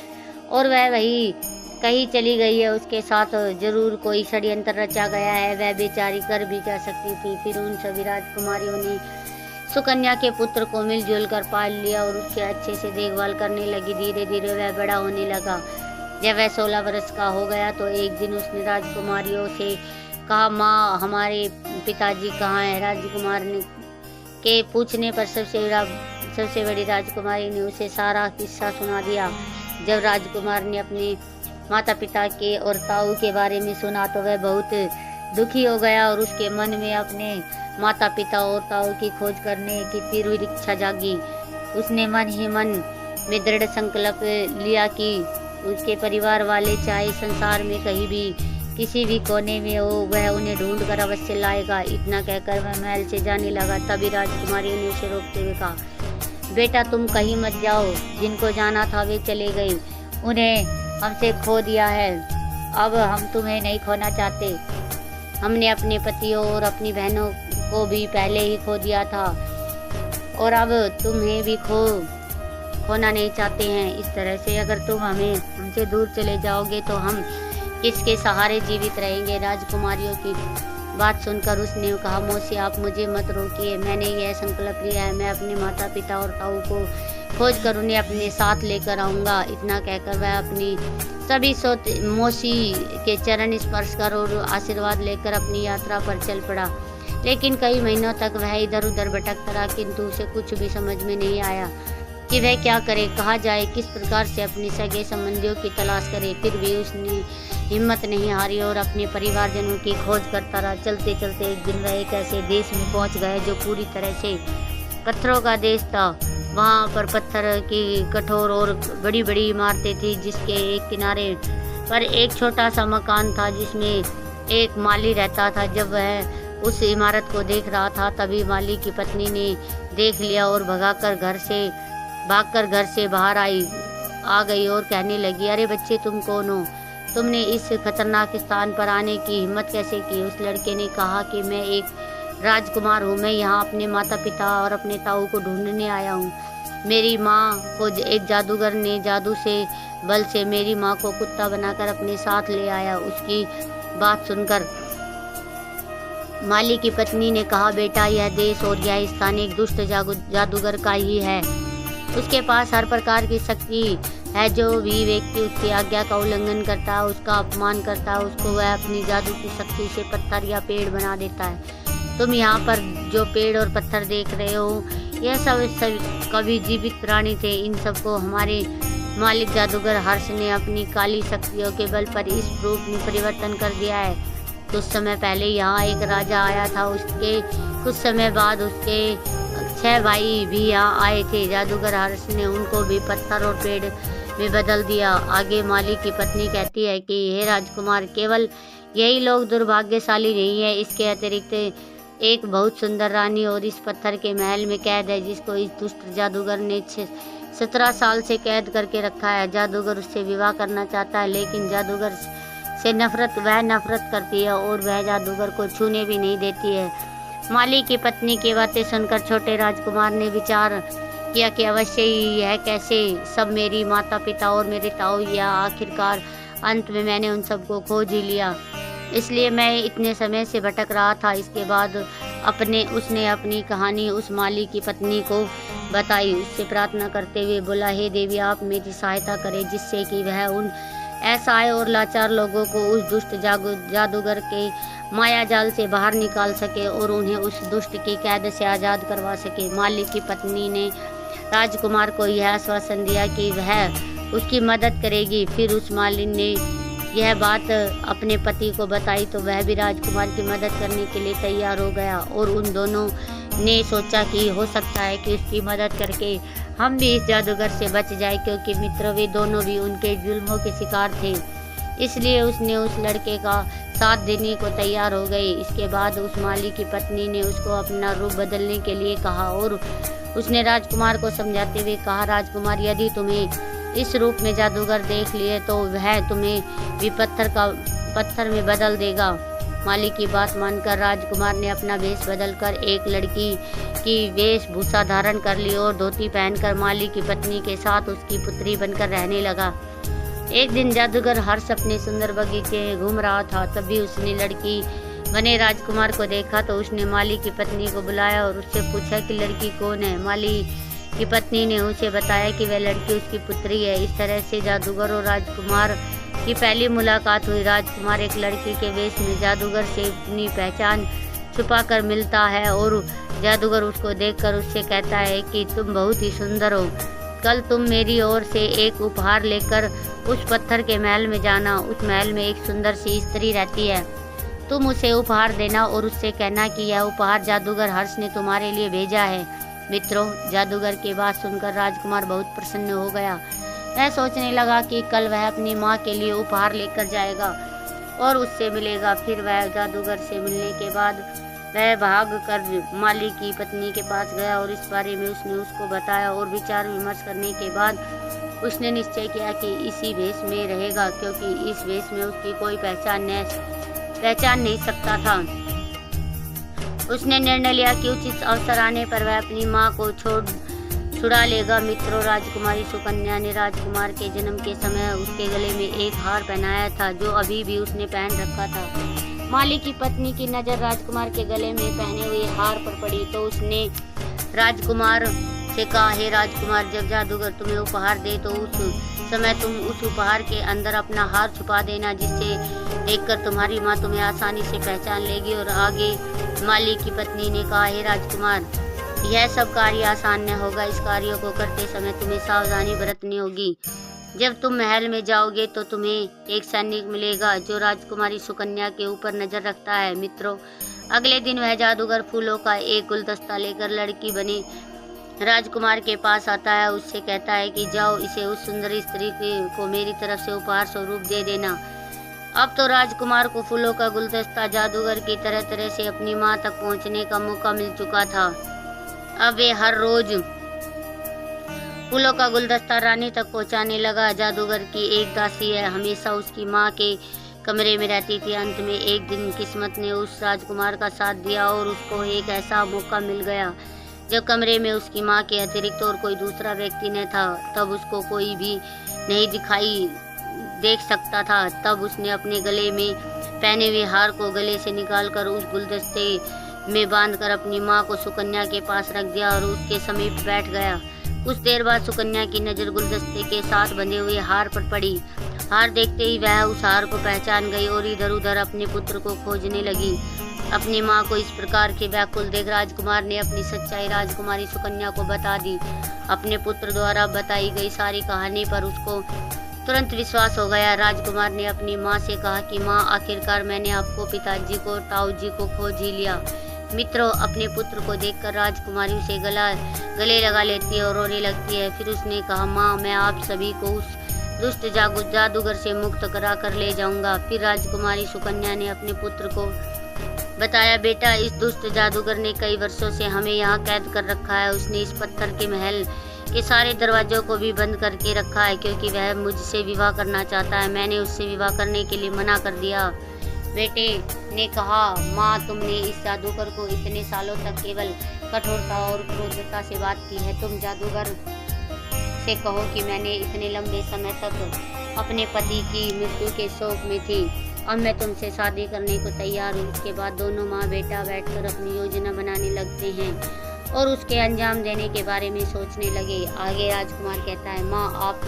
और वह वही कहीं चली गई है। उसके साथ जरूर कोई षड्यंत्र रचा गया है। वह बेचारी कर भी क्या सकती थी। फिर उन सभी राजकुमारियों ने सुकन्या के पुत्र को मिलजुल कर पाल लिया और उसके अच्छे से देखभाल करने लगी। धीरे धीरे वह बड़ा होने लगा। जब वह 16 वर्ष का हो गया तो एक दिन उसने राजकुमारियों से कहा, माँ, हमारे पिताजी कहाँ हैं? राजकुमार ने के पूछने पर सबसे बड़ी राजकुमारी ने उसे सारा किस्सा सुना दिया। जब राजकुमार ने अपने माता पिता के और ताऊ के बारे में सुना तो वह बहुत दुखी हो गया और उसके मन में अपने माता पिता और ताऊ की खोज करने की तीव्र इच्छा जागी। उसने मन ही मन में दृढ़ संकल्प लिया कि उसके परिवार वाले चाहे संसार में कहीं भी किसी भी कोने में हो, वह उन्हें ढूंढ कर अवश्य लाएगा। इतना कहकर वह महल से जाने लगा। तभी राजकुमारी ने उसे रोकते हुए कहा, बेटा, तुम कहीं मत जाओ। जिनको जाना था वे चले गए। उन्हें हमसे खो दिया है। अब हम तुम्हें नहीं खोना चाहते। हमने अपने पतियों और अपनी बहनों को भी पहले ही खो दिया था और अब तुम्हें भी खोना नहीं चाहते हैं। इस तरह से अगर तुम हमसे दूर चले जाओगे तो हम किसके सहारे जीवित रहेंगे? राजकुमारियों की बात सुनकर उसने कहा, मौसी, आप मुझे मत रोकिए। मैंने यह संकल्प लिया है, मैं अपने माता पिता और ताऊ को खोज कर उन्हें अपने साथ लेकर आऊँगा। इतना कहकर वह अपनी सभी मौसी के चरण स्पर्श कर और आशीर्वाद लेकर अपनी यात्रा पर चल पड़ा। लेकिन कई महीनों तक वह इधर उधर भटकता रहा, किंतु उसे कुछ भी समझ में नहीं आया कि वह क्या करे, कहाँ जाए, किस प्रकार से अपने सगे संबंधियों की तलाश करे। फिर भी उसने हिम्मत नहीं हारी और अपने परिवारजनों की खोज करता रहा। चलते चलते एक दिन वह एक ऐसे देश में पहुंच गए जो पूरी तरह से पत्थरों का देश था। वहां पर पत्थर की कठोर और बड़ी बड़ी इमारतें थी, जिसके एक किनारे पर एक छोटा सा मकान था जिसमें एक माली रहता था। जब वह उस इमारत को देख रहा था तभी माली की पत्नी ने देख लिया और भागकर घर से बाहर आ गई और कहने लगी, अरे बच्चे, तुम कौन हो? तुमने इस खतरनाक स्थान पर आने की हिम्मत कैसे की? उस लड़के ने कहा कि मैं एक राजकुमार हूँ। मैं यहाँ अपने माता पिता और अपने ताऊ को ढूंढने आया हूँ। मेरी माँ को एक जादूगर ने जादू से बल से मेरी माँ को कुत्ता बनाकर अपने साथ ले आया। उसकी बात सुनकर माली की पत्नी ने कहा, बेटा, यह देश और यह स्थान एक दुष्ट जादूगर का ही है। उसके पास हर प्रकार की शक्ति है। जो भी व्यक्ति उसकी आज्ञा का उल्लंघन करता है, उसका अपमान करता है, उसको वह अपनी जादू की शक्ति से पत्थर या पेड़ बना देता है। तुम यहाँ पर जो पेड़ और पत्थर देख रहे हो, यह सब कभी जीवित प्राणी थे। इन सबको हमारे मालिक जादूगर हर्ष ने अपनी काली शक्तियों के बल पर इस रूप में परिवर्तन कर दिया है। कुछ समय पहले यहाँ एक राजा आया था। उसके कुछ समय बाद उसके 6 भाई भी यहाँ आए थे। जादूगर हर्ष ने उनको भी पत्थर और पेड़ में बदल दिया। आगे माली की पत्नी कहती है कि हे राजकुमार, केवल यही लोग दुर्भाग्यशाली नहीं है, इसके अतिरिक्त एक बहुत सुंदर रानी और इस पत्थर के महल में कैद है, जिसको इस दुष्ट जादूगर ने 17 साल से कैद करके रखा है। जादूगर उससे विवाह करना चाहता है, लेकिन जादूगर से वह नफरत करती है और वह जादूगर को छूने भी नहीं देती है। माली की पत्नी की बातें सुनकर छोटे राजकुमार ने विचार किया कि अवश्य ही यह कैसे सब मेरी माता पिता और मेरे ताऊ, या आखिरकार अंत में मैंने उन सबको खोज ही लिया, इसलिए मैं इतने समय से भटक रहा था। इसके बाद उसने अपनी कहानी उस माली की पत्नी को बताई। उससे प्रार्थना करते हुए बोला, हे देवी, आप मेरी सहायता करें, जिससे कि वह उन असहाय और लाचार लोगों को उस दुष्ट जादूगर के माया जाल से बाहर निकाल सके और उन्हें उस दुष्ट की कैद से आज़ाद करवा सके। माली की पत्नी ने राजकुमार को यह आश्वासन दिया कि वह उसकी मदद करेगी। फिर उस मालिन ने यह बात अपने पति को बताई तो वह भी राजकुमार की मदद करने के लिए तैयार हो गया और उन दोनों ने सोचा कि हो सकता है कि उसकी मदद करके हम भी इस जादूगर से बच जाए, क्योंकि मित्र वे दोनों भी उनके जुल्मों के शिकार थे। इसलिए उसने उस लड़के का साथ देने को तैयार हो गई। इसके बाद उस माली की पत्नी ने उसको अपना रूप बदलने के लिए कहा और उसने राजकुमार को समझाते हुए कहा, राजकुमार, यदि तुम्हें इस रूप में जादूगर देख लिए तो वह तुम्हें भी पत्थर में बदल देगा। माली की बात मानकर राजकुमार ने अपना वेश बदलकर एक लड़की की वेशभूषा धारण कर ली और धोती पहनकर माली की पत्नी के साथ उसकी पुत्री बनकर रहने लगा। एक दिन जादूगर हर्ष अपने सुंदर बगीचे में घूम रहा था, तभी उसने लड़की बने राजकुमार को देखा तो उसने माली की पत्नी को बुलाया और उससे पूछा कि लड़की कौन है। माली की पत्नी ने उसे बताया कि वह लड़की उसकी पुत्री है। इस तरह से जादूगर और राजकुमार की पहली मुलाकात हुई। राजकुमार एक लड़की के वेश में जादूगर से अपनी पहचान छुपाकर मिलता है और जादूगर उसको देखकर उससे कहता है कि तुम बहुत ही सुंदर हो, कल तुम मेरी ओर से एक उपहार लेकर उस पत्थर के महल में जाना। उस महल में एक सुंदर सी स्त्री रहती है, तुम उसे उपहार देना और उससे कहना कि यह उपहार जादूगर हर्ष ने तुम्हारे लिए भेजा है। मित्रों, जादूगर की बात सुनकर राजकुमार बहुत प्रसन्न हो गया। वह सोचने लगा कि कल वह अपनी माँ के लिए उपहार लेकर जाएगा और उससे मिलेगा। फिर वह जादूगर से मिलने के बाद वह भाग कर माली की पत्नी के पास गया और इस बारे में उसने उसको बताया और विचार विमर्श करने के बाद उसने निश्चय किया कि इसी वेश में रहेगा, क्योंकि इस वेश में उसकी कोई पहचान नहीं सकता था। उसने निर्णय लिया कि उचित अवसर आने पर वह अपनी माँ को छुड़ा लेगा। मित्रों, राजकुमारी सुकन्या ने राजकुमार के जन्म के समय उसके गले में एक हार पहनाया था, जो अभी भी उसने पहन रखा था। माली की पत्नी की नज़र राजकुमार के गले में पहने हुए हार पर पड़ी तो उसने राजकुमार से कहा, हे राजकुमार, जब जादूगर तुम्हें उपहार दे तो उस समय तुम उस उपहार के अंदर अपना हार छुपा देना, जिससे देखकर तुम्हारी माँ तुम्हें आसानी से पहचान लेगी। और आगे माली की पत्नी ने कहा, हे राजकुमार, यह सब कार्य आसान न होगा। इस कार्य को करते समय तुम्हें सावधानी बरतनी होगी। जब तुम महल में जाओगे तो तुम्हें एक सैनिक मिलेगा जो राजकुमारी सुकन्या के ऊपर नजर रखता है। मित्रों, अगले दिन वह जादूगर फूलों का एक गुलदस्ता लेकर लड़की बने राजकुमार के पास आता है। उससे कहता है कि जाओ, इसे उस सुंदर स्त्री को मेरी तरफ से उपहार स्वरूप दे देना। अब तो राजकुमार को फूलों का गुलदस्ता जादूगर की तरह से अपनी माँ तक पहुँचने का मौका मिल चुका था। अब वे हर रोज फूलों का गुलदस्ता रानी तक पहुंचाने लगा। जादूगर की एक दासी है, हमेशा उसकी माँ के कमरे में रहती थी। अंत में एक दिन किस्मत ने उस राजकुमार का साथ दिया और उसको एक ऐसा मौका मिल गया जब कमरे में उसकी माँ के अतिरिक्त और कोई दूसरा व्यक्ति न था। तब उसको कोई भी नहीं देख सकता था। तब उसने अपने गले में पहने हुए हार को गले से निकालकर उस गुलदस्ते में बांधकर अपनी माँ को सुकन्या के पास रख दिया और उसके समीप बैठ गया। कुछ देर बाद सुकन्या की नज़र गुलदस्ते के साथ बंधे हुए हार पर पड़ी। हार देखते ही वह उस हार को पहचान गई और इधर उधर अपने पुत्र को खोजने लगी। अपनी माँ को इस प्रकार के व्याकुल देख राजकुमार ने अपनी सच्चाई राजकुमारी सुकन्या को बता दी। अपने पुत्र द्वारा बताई गई सारी कहानी पर उसको तुरंत विश्वास हो गया। राजकुमार ने अपनी माँ से कहा कि माँ, आखिरकार मैंने आपको, पिताजी को, ताऊ जी को खोज ही लिया। मित्रों, अपने पुत्र को देखकर राजकुमारी उसे गले लगा लेती है और रोने लगती है। फिर उसने कहा, माँ, मैं आप सभी को उस दुष्ट जादूगर से मुक्त करा कर ले जाऊंगा। फिर राजकुमारी सुकन्या ने अपने पुत्र को बताया, बेटा, इस दुष्ट जादूगर ने कई वर्षों से हमें यहाँ कैद कर रखा है। उसने इस पत्थर के महल के सारे दरवाजों को भी बंद करके रखा है, क्योंकि वह मुझसे विवाह करना चाहता है। मैंने उससे विवाह करने के लिए मना कर दिया। बेटे ने कहा, माँ, तुमने इस जादूगर को इतने सालों तक केवल कठोरता और क्रोधता से बात की है। तुम जादूगर से कहो कि मैंने इतने लंबे समय तक अपने पति की मृत्यु के शोक में थी। अब मैं तुमसे शादी करने को तैयार हूँ। उसके बाद दोनों माँ बेटा बैठकर अपनी योजना बनाने लगते हैं और उसके अंजाम देने के बारे में सोचने लगे। आगे राजकुमार कहता है, माँ, आप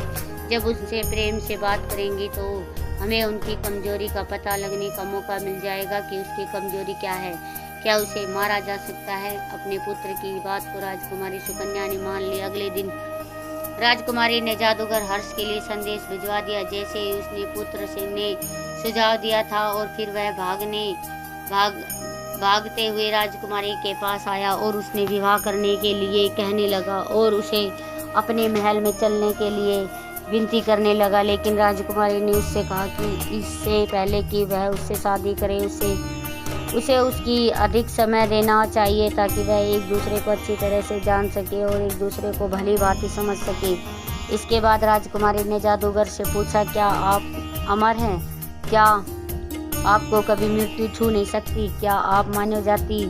जब उनसे प्रेम से बात करेंगी तो हमें उनकी कमजोरी का पता लगने का मौका मिल जाएगा कि उसकी कमजोरी क्या है। क्या उसे मारा जा सकता है? अपने पुत्र की बात को राजकुमारी सुकन्या ने मान ली। अगले दिन राजकुमारी ने जादूगर हर्ष के लिए संदेश भिजवा दिया, जैसे ही उसने पुत्र से ने सुझाव दिया था, और फिर वह भागते हुए राजकुमारी के पास आया और उसने विवाह करने के लिए कहने लगा और उसे अपने महल में चलने के लिए विनती करने लगा। लेकिन राजकुमारी ने उससे कहा कि इससे पहले कि वह उससे शादी करे, उसे उसकी अधिक समय देना चाहिए ताकि वह एक दूसरे को अच्छी तरह से जान सके और एक दूसरे को भली भांति समझ सके। इसके बाद राजकुमारी ने जादूगर से पूछा, क्या आप अमर हैं? क्या आपको कभी मृत्यु छू नहीं सकती? क्या आप मानव जाति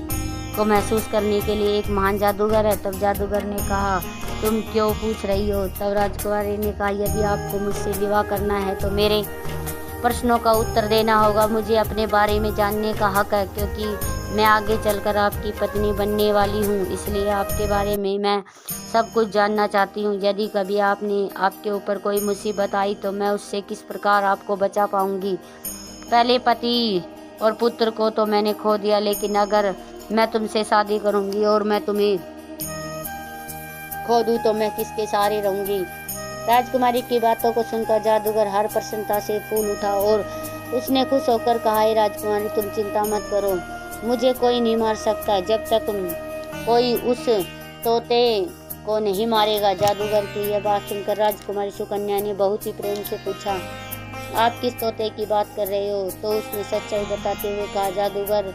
को महसूस करने के लिए एक महान जादूगर है? तब जादूगर ने कहा, तुम क्यों पूछ रही हो? तब राजकुमारी ने कहा, यदि आपको मुझसे विवाह करना है तो मेरे प्रश्नों का उत्तर देना होगा। मुझे अपने बारे में जानने का हक है, क्योंकि मैं आगे चलकर आपकी पत्नी बनने वाली हूँ। इसलिए आपके बारे में मैं सब कुछ जानना चाहती हूँ। यदि कभी आपके ऊपर कोई मुसीबत आई तो मैं उससे किस प्रकार आपको बचा पाऊंगी। पहले पति और पुत्र को तो मैंने खो दिया, लेकिन अगर मैं तुमसे शादी करूंगी और मैं तुम्हें खो दूं तो मैं किसके सहारे रहूंगी। राजकुमारी की बातों को सुनकर जादूगर हर प्रसन्नता से फूल उठा और उसने खुश होकर कहा, हे राजकुमारी, तुम चिंता मत करो, मुझे कोई नहीं मार सकता जब तक कोई उस तोते को नहीं मारेगा। जादूगर की यह बात सुनकर राजकुमारी सुकन्या ने बहुत ही प्रेम से पूछा, आप किस तोते की बात कर रहे हो? तो उसने सच्चाई बताते हुए कहा, जादूगर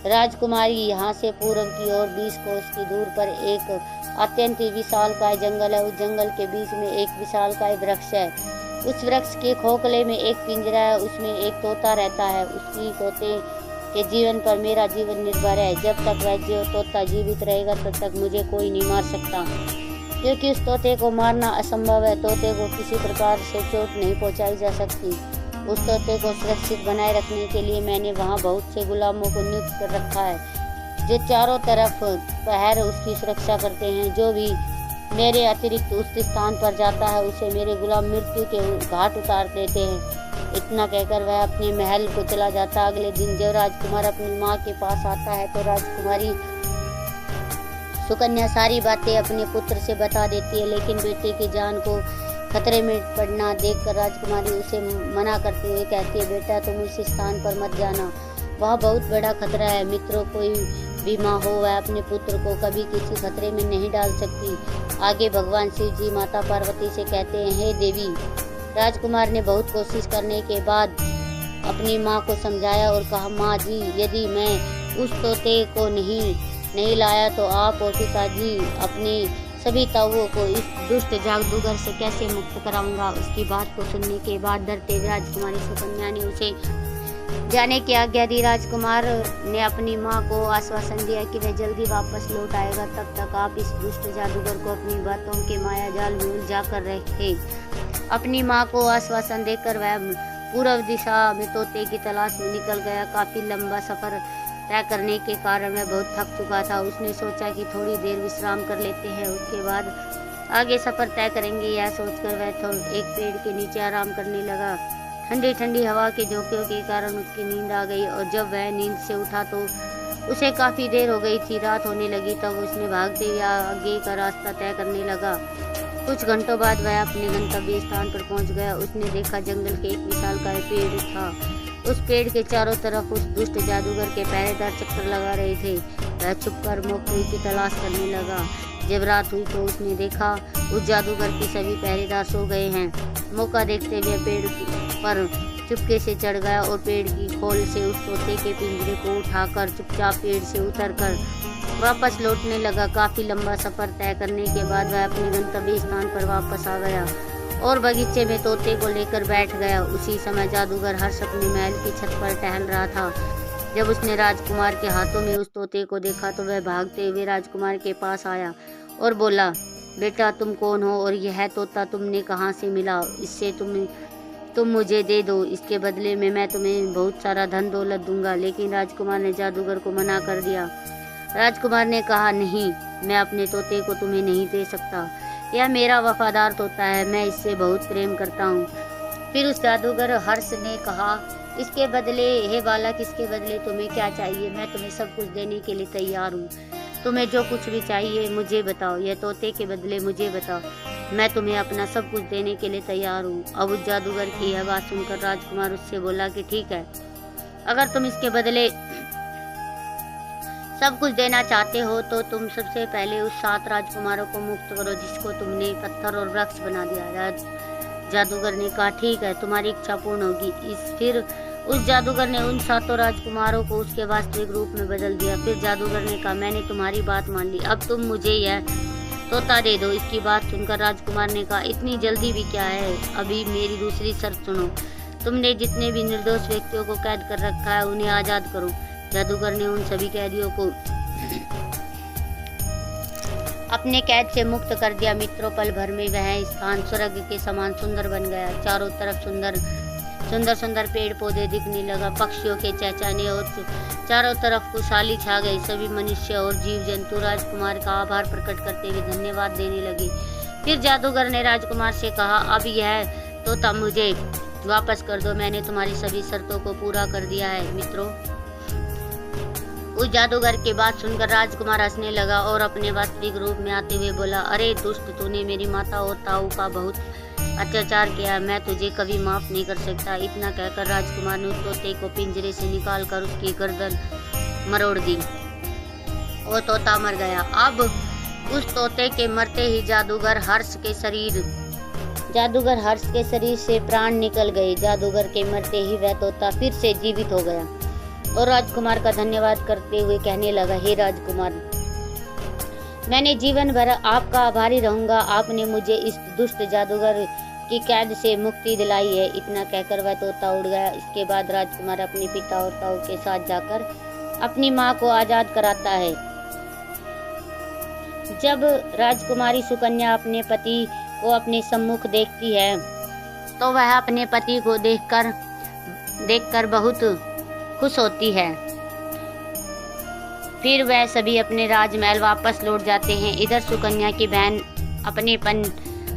राजकुमारी, यहाँ से पूर्व की ओर 20 कोस की दूर पर एक अत्यंत विशालकाय जंगल है। उस जंगल के बीच में एक विशालकाय वृक्ष है। उस वृक्ष के खोखले में एक पिंजरा है, उसमें एक तोता रहता है। उसी तोते के जीवन पर मेरा जीवन निर्भर है। जब तक वह तोता जीवित रहेगा तब तक मुझे कोई नहीं मार सकता, क्योंकि उस तोते को मारना असंभव है। तोते को किसी प्रकार से चोट नहीं पहुंचाई जा सकती। उस तोते को सुरक्षित बनाए रखने के लिए मैंने वहाँ बहुत से गुलामों को नियुक्त कर रखा है, जो चारों तरफ पहर उसकी सुरक्षा करते हैं। जो भी मेरे अतिरिक्त उस स्थान पर जाता है उसे मेरे गुलाम मृत्यु के घाट उतार देते हैं। इतना कहकर वह अपने महल को चला जाता। अगले दिन जब राजकुमार अपनी माँ के पास आता है तो राजकुमारी सुकन्या सारी बातें अपने पुत्र से बता देती है, लेकिन बेटे की जान को खतरे में पड़ना देखकर राजकुमारी उसे मना करते हुए कहती है, बेटा, तुम उस स्थान पर मत जाना, वह बहुत बड़ा खतरा है। मित्रों, कोई भी माँ हो वह अपने पुत्र को कभी किसी खतरे में नहीं डाल सकती। आगे भगवान शिव जी माता पार्वती से कहते हैं, हे देवी। राजकुमार ने बहुत कोशिश करने के बाद अपनी माँ को समझाया और कहा, माँ जी, यदि मैं उस तोते को नहीं लाया तो आप और पिताजी अपने सभी ताऊओं को इस दुष्ट जादूगर से कैसे मुक्त कराऊंगा। उसकी बात को सुनने के बाद डरते राजकुमारी सुकन्या ने उसे जाने की आज्ञा दी। राजकुमार ने अपनी माँ को आश्वासन दिया कि वह जल्दी वापस लौट आएगा। तब तक आप इस दुष्ट जादूगर को अपनी बातों के माया जाल में उलझा कर रहे थे। अपनी माँ को आश्वासन देकर वह पूर्व दिशा में तोते की तलाश में निकल गया। काफी लंबा सफर तय करने के कारण वह बहुत थक चुका था। उसने सोचा कि थोड़ी देर विश्राम कर लेते हैं, उसके बाद आगे सफर तय करेंगे। यह सोचकर वह एक पेड़ के नीचे आराम करने लगा। ठंडी ठंडी हवा के झोंकों के कारण उसकी नींद आ गई और जब वह नींद से उठा तो उसे काफी देर हो गई थी। रात होने लगी तब उसने भागते हुए आगे का रास्ता तय करने लगा। कुछ घंटों बाद वह अपने गंतव्य स्थान पर पहुंच गया। उसने देखा जंगल के एक विशालकाय पेड़ था। उस पेड़ के चारों तरफ उस दुष्ट जादूगर के पहरेदार चक्कर लगा रहे थे। वह छुपकर मौके की तलाश करने लगा। जब रात हुई तो उसने देखा उस जादूगर के सभी पहरेदार सो गए हैं। मौका देखते हुए पेड़ पर चुपके से चढ़ गया और पेड़ की खोल से उस तोते के पिंजरे को उठाकर चुपचाप पेड़ से उतरकर वापस लौटने लगा। काफी लंबा सफर तय करने के बाद वह अपने गंतव्य स्थान पर वापस आ गया और बगीचे में तोते को लेकर बैठ गया। उसी समय जादूगर हर्ष अपने महल की छत पर टहल रहा था। जब उसने राजकुमार के हाथों में उस तोते को देखा तो वह भागते हुए राजकुमार के पास आया और बोला, बेटा तुम कौन हो और यह तोता तुमने कहाँ से मिला? इससे तुम मुझे दे दो, इसके बदले में मैं तुम्हें बहुत सारा धन दौलत दूंगा। लेकिन राजकुमार ने जादूगर को मना कर दिया। राजकुमार ने कहा, नहीं, मैं अपने तोते को तुम्हें नहीं दे सकता। यह मेरा वफादार तोता है, मैं इससे बहुत प्रेम करता हूँ। फिर उस जादूगर हर्ष ने कहा, इसके बदले हे बालक, इसके बदले तुम्हें क्या चाहिए? मैं तुम्हें सब कुछ देने के लिए तैयार हूँ। तुम्हें जो कुछ भी चाहिए मुझे बताओ, यह तोते के बदले मुझे बताओ, मैं तुम्हें अपना सब कुछ देने के लिए तैयार हूँ। अब उस जादूगर की यह बात सुनकर राजकुमार उससे बोला कि ठीक है, अगर तुम इसके बदले सब कुछ देना चाहते हो तो तुम सबसे पहले उस 7 राजकुमारों को मुक्त करो जिसको तुमने पत्थर और वृक्ष बना दिया। जादूगर ने कहा, ठीक है, तुम्हारी इच्छा पूर्ण होगी। फिर उस जादूगर ने उन 7 राजकुमारों को उसके वास्तविक रूप में बदल दिया। फिर जादूगर ने कहा, मैंने तुम्हारी बात मान ली, अब तुम मुझे यह तोता दे दो। इसकी बात सुनकर राजकुमार ने कहा, इतनी जल्दी भी क्या है, अभी मेरी दूसरी शर्त सुनो। तुमने जितने भी निर्दोष व्यक्तियों को कैद कर रखा है उन्हें आजाद करो। जादूगर ने उन सभी कैदियों को अपने कैद से मुक्त कर दिया। मित्रों, पल भर में वह स्थान स्वर्ग के समान सुंदर बन गया। चारों तरफ सुंदर पेड़ पौधे दिखने लगा, पक्षियों के चहचहाने और चारों तरफ खुशहाली छा गई। सभी मनुष्य और जीव जंतु राजकुमार का आभार प्रकट करते हुए धन्यवाद देने लगे। फिर जादूगर ने राजकुमार से कहा, अब यह तोता मुझे वापस कर दो, मैंने तुम्हारी सभी शर्तों को पूरा कर दिया है। मित्रों, उस जादूगर की बात सुनकर राजकुमार हंसने लगा और अपने वास्तविक रूप में आते हुए बोला, अरे दुष्ट, तूने मेरी माता और ताऊ का बहुत अत्याचार किया, मैं तुझे कभी माफ नहीं कर सकता। इतना कहकर राजकुमार ने उस तोते को पिंजरे से निकालकर उसकी गर्दन मरोड़ दी। वो तोता मर गया। अब उस तोते के मरते ही जादूगर हर्ष के शरीर से प्राण निकल गए। जादूगर के मरते ही वह तोता फिर से जीवित हो गया और राजकुमार का धन्यवाद करते हुए कहने लगा, हे राजकुमार, मैंने जीवन भर आपका आभारी रहूंगा। आपने मुझे इस दुष्ट जादूगर की कैद से मुक्ति दिलाई है। इतना कहकर वह तोता उड़ गया। इसके बाद राजकुमार अपने पिता और ताऊ के साथ जाकर अपनी माँ को आजाद कराता है। जब राजकुमारी सुकन्या अपने पति को अपने सम्मुख देखती है तो वह अपने पति को देखकर बहुत खुश होती है। फिर वह सभी अपने राजमहल वापस लौट जाते हैं। इधर सुकन्या की बहन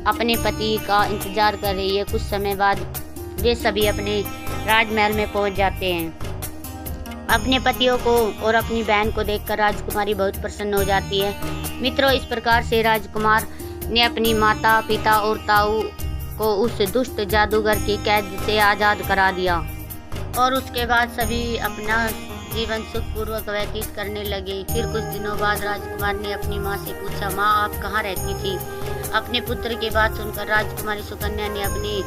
अपने पति का इंतजार कर रही है। कुछ समय बाद वे सभी अपने राजमहल में पहुंच जाते हैं। अपने पतियों को और अपनी बहन को देखकर राजकुमारी बहुत प्रसन्न हो जाती है। मित्रों, इस प्रकार से राजकुमार ने अपनी माता, पिता और ताऊ को उस दुष्ट जादूगर की कैद से आज़ाद करा दिया और उसके बाद सभी अपना जीवन सुखपूर्वक व्यतीत करने लगे। फिर कुछ दिनों बाद राजकुमार ने अपनी माँ से पूछा, माँ, आप कहाँ रहती थी? अपने पुत्र की बात सुनकर राजकुमारी सुकन्या ने अपने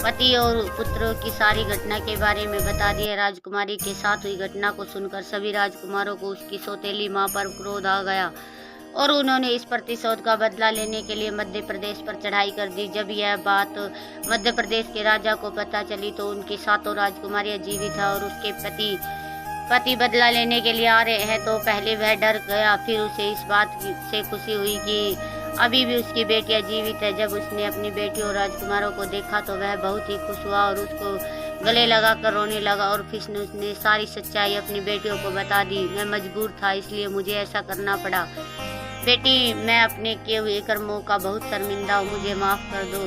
पति और पुत्र की सारी घटना के बारे में बता दिया। राजकुमारी के साथ हुई घटना को सुनकर सभी राजकुमारों को उसकी सौतेली माँ पर क्रोध आ गया और उन्होंने इस प्रतिशोध का बदला लेने के लिए मध्य प्रदेश पर चढ़ाई कर दी। जब यह बात मध्य प्रदेश के राजा को पता चली तो उनकी 7 राजकुमारियां जीवित था और उसके पति बदला लेने के लिए आ रहे हैं तो पहले वह डर गया। फिर उसे इस बात से खुशी हुई कि अभी भी उसकी बेटियां जीवित है। जब उसने अपनी बेटी और राजकुमारों को देखा तो वह बहुत ही खुश हुआ और उसको गले लगा कर रोने लगा और फिर उसने सारी सच्चाई अपनी बेटियों को बता दी। मैं मजबूर था, इसलिए मुझे ऐसा करना पड़ा। बेटी, मैं अपने किए हुए कर्मों का बहुत शर्मिंदा हूँ, मुझे माफ़ कर दो।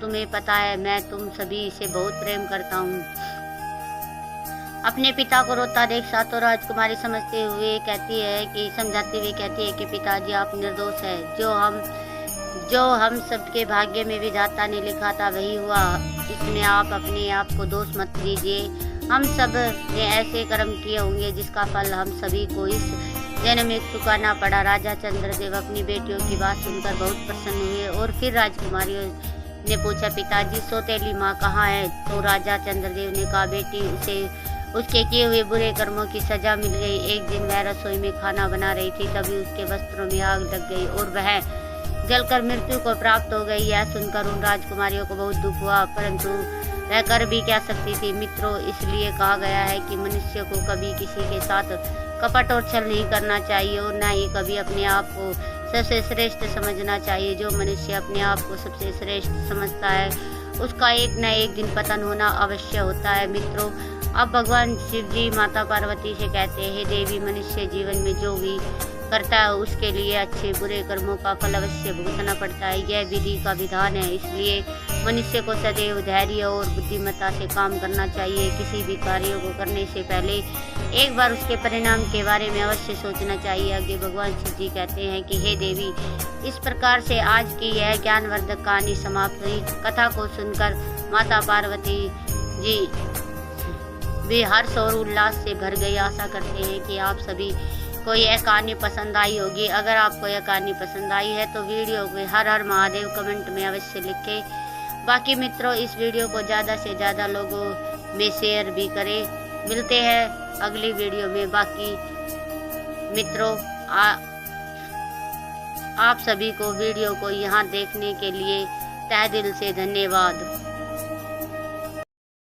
तुम्हें पता है मैं तुम सभी से बहुत प्रेम करता हूँ। अपने पिता को रोता देख 7 राजकुमारी समझाते हुए कहती है कि पिताजी, आप निर्दोष है। जो हम सबके भाग्य में विधाता ने लिखा था वही हुआ। इसमें आप अपने आप को दोष मत दीजिए। हम सब ने ऐसे कर्म किए होंगे जिसका फल हम सभी को इस जन्म इच्छुक करना पड़ा। राजा चंद्रदेव अपनी बेटियों की बात सुनकर बहुत प्रसन्न हुए और फिर राजकुमारियों ने पूछा, पिताजी सौतेली माँ कहाँ है? तो राजा चंद्रदेव ने कहा, बेटी उसे उसके किए हुए बुरे कर्मों की सजा मिल गई। एक दिन वह रसोई में खाना बना रही थी, तभी उसके वस्त्रों में आग लग गई और वह जलकर मृत्यु को प्राप्त हो गई। यह सुनकर उन राजकुमारियों को बहुत दुख हुआ, परंतु वह कर भी क्या सकती थी। मित्रों, इसलिए कहा गया है कि मनुष्य को कभी किसी के साथ कपट और छल नहीं करना चाहिए और न ही कभी अपने आप को सबसे श्रेष्ठ समझना चाहिए। जो मनुष्य अपने आप को सबसे श्रेष्ठ समझता है उसका एक न एक दिन पतन होना अवश्य होता है। मित्रों, अब भगवान शिव जी माता पार्वती से कहते हैं, हे देवी, मनुष्य जीवन में जो भी करता है उसके लिए अच्छे बुरे कर्मों का फल अवश्य भुगतना पड़ता है। यह विधि का विधान है, इसलिए मनुष्य को सदैव धैर्य और बुद्धिमत्ता से काम करना चाहिए। किसी भी कार्य को करने से पहले एक बार उसके परिणाम के बारे में अवश्य सोचना चाहिए। आगे भगवान शिव जी कहते हैं कि हे देवी, इस प्रकार से आज की यह ज्ञानवर्धक कहानी समाप्त हुई। कथा को सुनकर माता पार्वती जी वे हर्ष और उल्लास से भर गई। आशा करते हैं कि आप सभी को यह कहानी पसंद आई होगी। अगर आपको यह कहानी पसंद आई है तो वीडियो को हर हर महादेव कमेंट में अवश्य लिखें। बाकी मित्रों, इस वीडियो को ज़्यादा से ज़्यादा लोगों में शेयर भी करें। मिलते हैं अगली वीडियो में। बाकी मित्रों, आप सभी को वीडियो को यहाँ देखने के लिए तहे दिल से धन्यवाद।